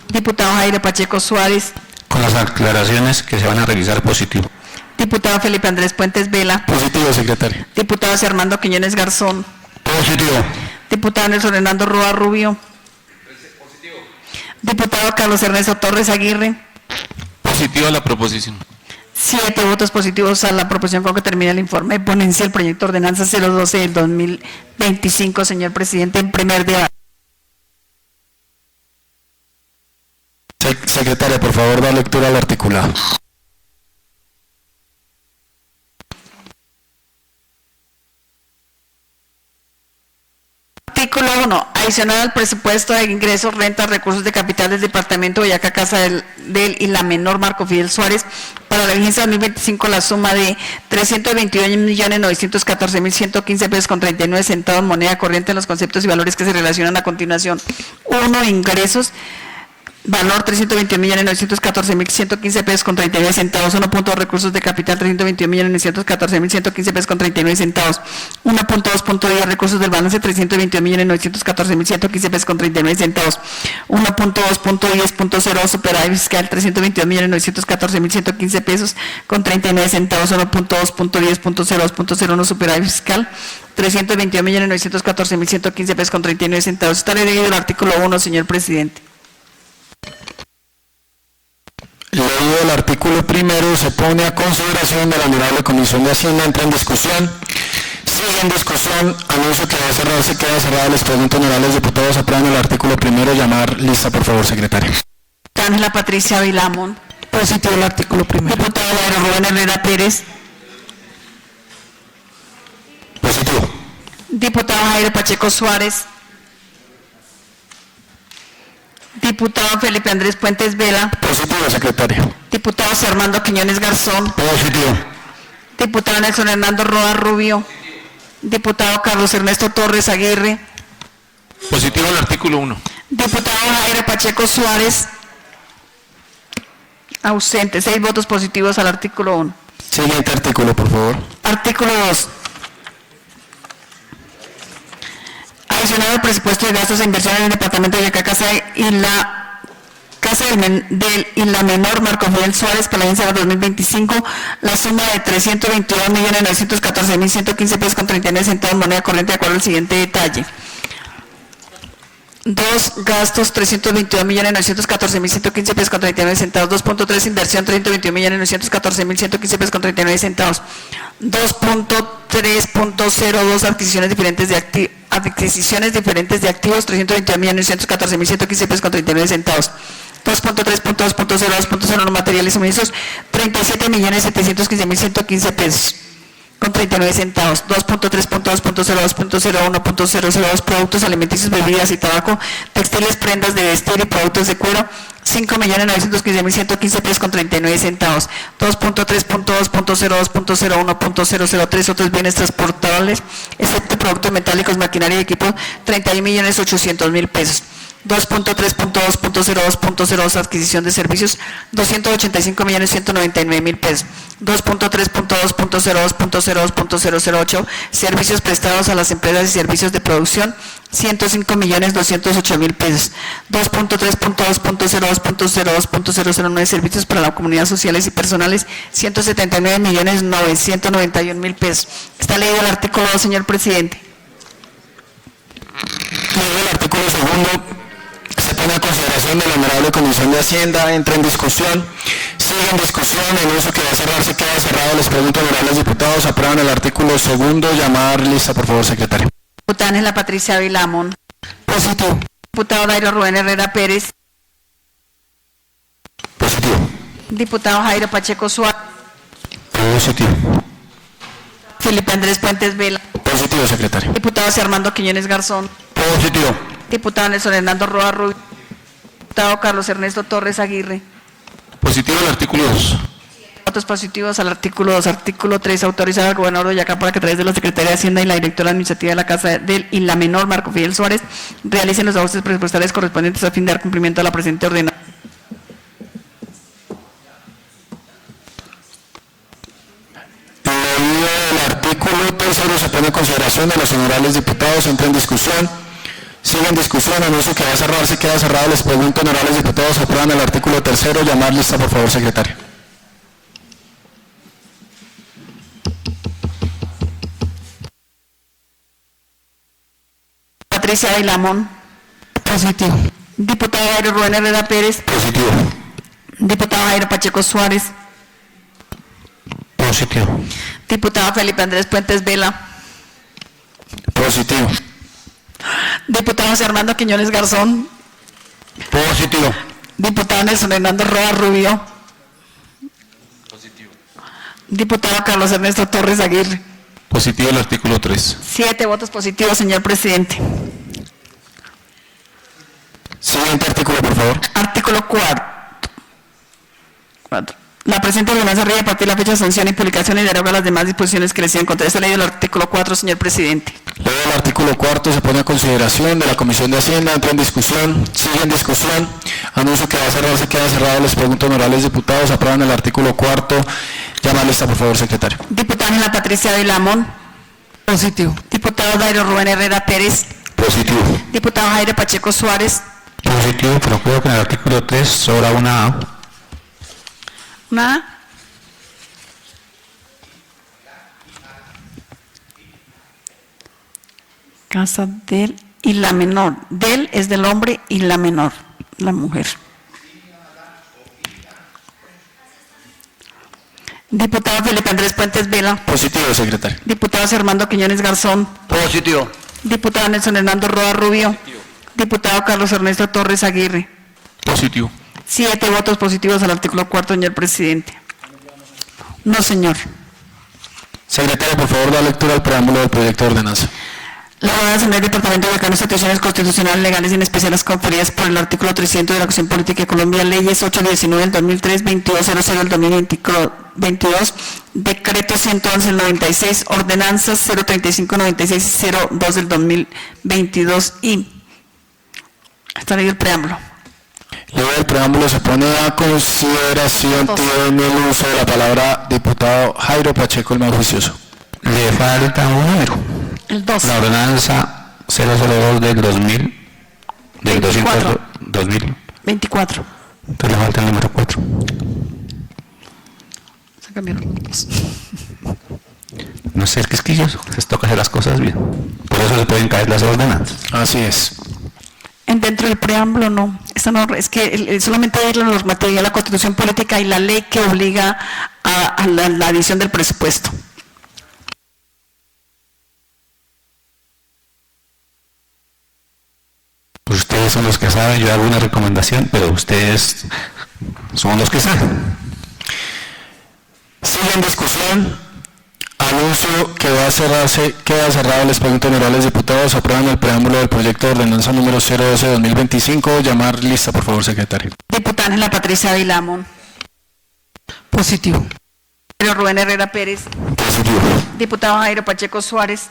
Diputado Jairo Pacheco Suárez. Con las aclaraciones que se van a revisar, positivo. Diputado Felipe Andrés Puentes Vela. Positivo, secretario. Diputado Armando Quiñones Garzón. Positivo. Diputado Nelson Hernando Roa Rubio. Positivo. Diputado Carlos Ernesto Torres Aguirre. Positivo a la proposición. 7 votos positivos a la proposición con que termina el informe de ponencia del proyecto de ordenanza 012 del 2025, señor presidente, en primer debate. Secretaria, por favor, da lectura al articulado. Artículo 1. Adicional al presupuesto de ingresos, rentas, recursos de capital del Departamento de Boyacá, Casa del y la menor Marco Fidel Suárez, para la vigencia 2025 la suma de 321.914.115 pesos con 39 centavos moneda corriente en los conceptos y valores que se relacionan a continuación. 1. Ingresos. Valor 321.914.115 pesos con 39 centavos. 1.2 recursos de capital 321.914.115 pesos con 39 centavos. 1.2.10 recursos del balance 321.914.115 pesos con 39 centavos. 1.2.10.0 superávit fiscal 321.914.115 pesos con 39 centavos. 1.2.10.0.01 superávit fiscal 321.914.115 pesos con 39 centavos. Está leído el artículo 1, señor presidente. Leído el artículo primero, se pone a consideración de la Honorable Comisión de Hacienda, entra en discusión. Sigue en discusión, anuncio que va a cerrarse, queda cerrada. Les pregunto, honorables diputados, aprueban el artículo primero. Llamar lista, por favor, secretario. Ángela Patricia Vilamón. Positivo el artículo primero. Diputado Dairo Rubén Herrera Pérez. Positivo. Diputado Jairo Pacheco Suárez. Diputado Felipe Andrés Puentes Vela. Positivo, secretario. Diputado Armando Quiñones Garzón. Positivo. Diputado Nelson Hernando Roa Rubio. Diputado Carlos Ernesto Torres Aguirre. Positivo al artículo 1. Diputado Jairo Pacheco Suárez. Ausente. 6 votos positivos al artículo 1. Siguiente artículo, por favor. Artículo 2. Adicionado al presupuesto de gastos e inversiones del Departamento de Boyacá, Casa del Isla Menor Marco Fidel Suárez para la agencia 2025, la suma de 322.914.115 pesos con 39 centavos moneda corriente de acuerdo al siguiente detalle. 2. Gastos 322.914.115 pesos con 39 centavos. 2.3. Inversión 321.914.115 pesos con 39 centavos. 2.3.02 adquisiciones diferentes de activos 321.914.115 pesos con 39 centavos. 2.3.2.02.01 materiales y suministros 37.715.115 pesos con 39 centavos. 2.3.2.02.01.002 productos alimenticios, bebidas y tabaco, textiles, prendas de vestir y productos de cuero 5.915.115 pesos con 39 centavos. 2.3.2.02.01.003 otros bienes transportables excepto productos metálicos, maquinaria y equipo 31.800.000 pesos. 2.3.2.02.02 adquisición de servicios 285.199.000 pesos. 2.3.2.02.02.008 servicios prestados a las empresas y servicios de producción 105.208.000 pesos. 2.3.2.02.02.009 servicios para la comunidad sociales y personales 179.991.000 pesos. Está leído el artículo 2, señor presidente. Leído el artículo segundo. Se pone a consideración de la Honorable Comisión de Hacienda, entra en discusión, sigue en discusión, el uso que va a cerrarse queda cerrado. Les pregunto, honorables diputados, ¿aprueban el artículo segundo? Llamar lista, por favor, secretario. Diputada Ángela Patricia Vilamón. Positivo. Diputado Dairo Rubén Herrera Pérez. Positivo. Diputado Jairo Pacheco Suárez. Positivo. Felipe Andrés Puentes Vela. Positivo, secretario. Diputado José Armando Quiñones Garzón. Positivo. Diputado Nelson Hernando Roa Rubio. Diputado Carlos Ernesto Torres Aguirre. Positivo al artículo 2. Votos positivos al artículo 2. Artículo 3. Autorizar al gobernador de Boyacá para que a través de la Secretaría de Hacienda y la Directora Administrativa de la Casa del Isla Menor Marco Fidel Suárez realicen los ajustes presupuestarios correspondientes a fin de dar cumplimiento a la presente ordenanza. Leído el artículo tercero, se pone a consideración de los honorables diputados, entra en discusión. Sigue en discusión, anuncio que va a cerrarse, queda cerrado. Les pregunto, honorables diputados, ¿aprueban el artículo tercero? Llamar lista, por favor, secretario. Patricia Vilamón. Positivo. Diputado Jairo Rubén Herrera Pérez. Positivo. Diputado Jairo Pacheco Suárez. Positivo. Diputado Felipe Andrés Puentes Vela. Positivo. Diputado José Armando Quiñones Garzón. Positivo. Diputado Nelson Hernando Roa Rubio. Positivo. Diputado Carlos Ernesto Torres Aguirre. Positivo al artículo 3. 7 votos positivos, señor presidente. Siguiente artículo, por favor. Artículo 4. La presente ordenanza rige a partir de la fecha de sanción y publicación y deroga las demás disposiciones que le sean contra esta ley del artículo 4, señor presidente. Luego el artículo cuarto se pone a consideración de la Comisión de Hacienda, entra en discusión, sigue en discusión, anuncio que va a cerrarse, queda cerrado. Les pregunto, honorables diputados, ¿aprueban el artículo cuarto? Llama lista, por favor, secretario. Diputada Ángela Patricia Vilamón. Positivo. Diputado Dairo Rubén Herrera Pérez. Positivo. Diputado Jairo Pacheco Suárez. Positivo, pero creo que en el artículo 3 sobra una A. ¿Nada? Casa del y la menor. Del es del hombre y la menor, la mujer. Diputado Felipe Andrés Puentes Vela. Positivo, secretario. Diputado José Armando Quiñones Garzón. Positivo. Diputado Nelson Hernando Roa Rubio. Diputado Carlos Ernesto Torres Aguirre. Positivo. 7 votos positivos al artículo 4, señor presidente. No, señor. Secretario, por favor, da lectura al preámbulo del proyecto de ordenanza. La ordenanza del Departamento de Boyacá, instituciones constitucionales legales y en especial las conferidas por el artículo 300 de la Constitución Política de Colombia, leyes 819 del 2003, 2200 del 2022, decreto 111 del 96, ordenanzas 03596 y 02 del 2022 y está leído el preámbulo. Luego del preámbulo se pone a consideración, tiene el uso de la palabra diputado Jairo Pacheco, el más juicioso. Le falta un número. El 2. La ordenanza 002 del 2000, del 200, 2000. 24. Entonces le falta el número 4. Se cambiaron los dos. No sé, es quisquilloso, les toca hacer las cosas bien. Por eso se pueden caer las ordenanzas. Así es. Dentro del preámbulo no. Esta no, es que solamente hay la normatividad, la Constitución Política y la ley que obliga a la adición del presupuesto. Ustedes son los que saben, yo hago una recomendación, pero ustedes son los que saben. Sigue en discusión. Anuncio que queda cerrado. Les pregunto, honorables diputados, aprueban el preámbulo del proyecto de ordenanza número 012-2025. Llamar lista, por favor, secretario. Diputada Ángela Patricia Vilamón. Positivo. Rubén Herrera Pérez. Positivo. Diputado Jairo Pacheco Suárez.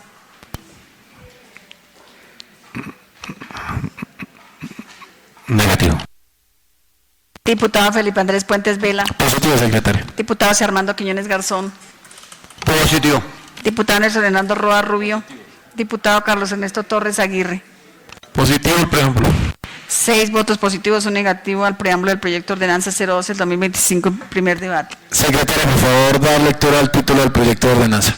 Negativo. Diputado Felipe Andrés Puentes Vela. Positivo, secretario. Diputado José Armando Quiñones Garzón. Positivo. Diputado Nelson Hernando Roa Rubio. Diputado Carlos Ernesto Torres Aguirre. Positivo el preámbulo. 6 votos positivos, un negativo al preámbulo del proyecto de ordenanza 012-2025 en primer debate. Secretario, por favor, dar lectura al título del proyecto de ordenanza.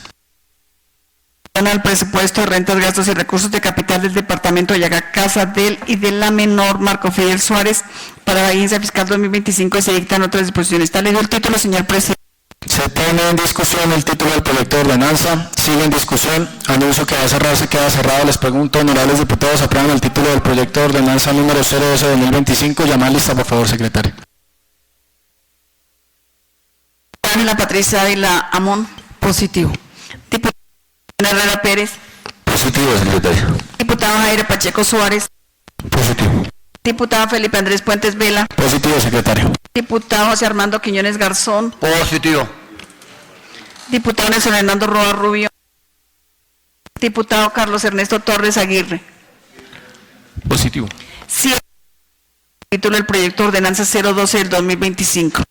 Al presupuesto de rentas, gastos y recursos de capital del Departamento de Boyacá, Casa del y de la menor Marco Fidel Suárez para la vigencia fiscal 2025 y se dictan otras disposiciones. Está leído el título, señor presidente. Se pone en discusión el título del proyecto de ordenanza. Sigue en discusión. Anuncio que va a cerrar, se queda cerrado. Les pregunto, honorables diputados, aprueban el título del proyecto de ordenanza número 012-2025. Llamar lista, por favor, secretario. Ángela Patricia Ávila Amón. Positivo. Diputado Herrera Pérez. Positivo, secretario. Diputado Jairo Pacheco Suárez. Positivo. Diputado Felipe Andrés Puentes Vela. Positivo, secretario. Diputado José Armando Quiñones Garzón. Positivo. Diputado Nelson Hernando Roa Rubio. Diputado Carlos Ernesto Torres Aguirre. Positivo. 7. Título del proyecto de ordenanza 012 del 2025.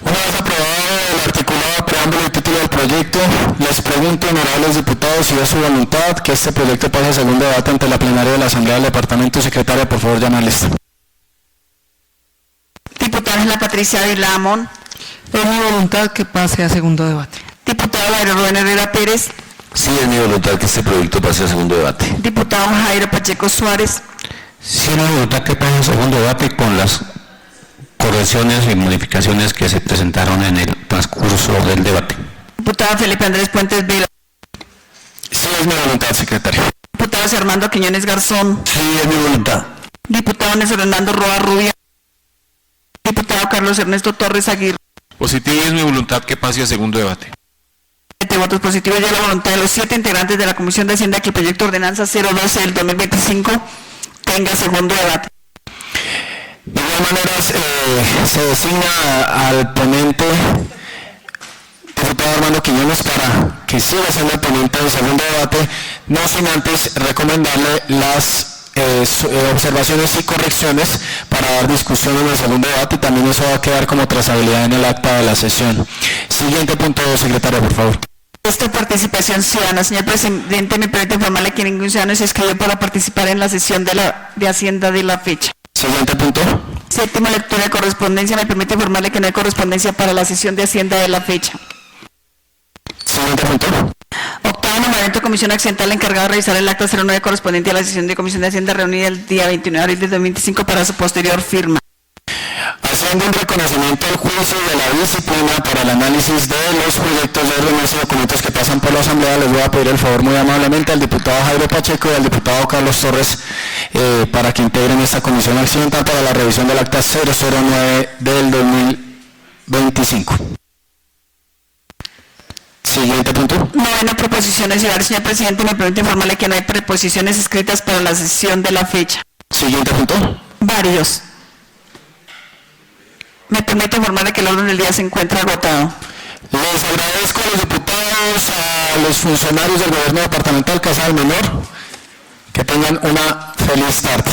Una vez aprobado el articulado preámbulo y título del proyecto, les pregunto, honorables diputados, si es su voluntad que este proyecto pase a segundo debate ante la plenaria de la Asamblea del Departamento. Secretaria, por favor, llamar lista. Diputada Ángela Patricia Ávila Amón. Es mi voluntad que pase a segundo debate. Diputado Rubén Herrera Pérez. Sí, es mi voluntad que este proyecto pase a segundo debate. Diputado Jairo Pacheco Suárez. Sí, es mi voluntad que pase a segundo debate con las correcciones y modificaciones que se presentaron en el transcurso del debate. Diputado Felipe Andrés Puentes Vela. Sí, es mi voluntad, secretario. Diputado José Armando Quiñones Garzón. Sí, es mi voluntad. Diputado Nelson Hernando Roa Rubio. Diputado Carlos Ernesto Torres Aguirre. Positivo es mi voluntad que pase a segundo debate. 7 votos positivos. Ya la voluntad de los 7 integrantes de la Comisión de Hacienda que el proyecto de ordenanza 012 del 2025 tenga segundo debate. De igual manera, se designa al ponente, diputado Armando Quiñones, para que siga siendo el ponente del segundo debate, no sin antes recomendarle las observaciones y correcciones para dar discusión en el segundo debate, y también eso va a quedar como trazabilidad en el acta de la sesión. Siguiente punto, secretaria, por favor. Esta participación ciudadana. Señor presidente, me permite informarle que ningún ciudadano se inscribió para participar en la sesión de Hacienda de la fecha. Siguiente punto. Séptima lectura de correspondencia. Me permite informarle que no hay correspondencia para la sesión de Hacienda de la fecha. Siguiente punto. Octavo nombramiento de comisión accidental encargado de revisar el acta 09 correspondiente a la sesión de Comisión de Hacienda reunida el día 29 de abril de 2025 para su posterior firma. Haciendo un reconocimiento al juicio de la disciplina para el análisis de los proyectos de ordenanza y documentos que pasan por la Asamblea, les voy a pedir el favor muy amablemente al diputado Jairo Pacheco y al diputado Carlos Torres para que integren esta comisión accidental para la revisión del acta 009 del 2025. Siguiente punto. Novena proposición es llevar, señor presidente, me permite informarle que no hay preposiciones escritas para la sesión de la fecha. Siguiente punto. Varios. Me permite informarle que el orden del día se encuentra agotado. Les agradezco a los diputados, a los funcionarios del gobierno departamental Casa del Menor, que tengan una feliz tarde.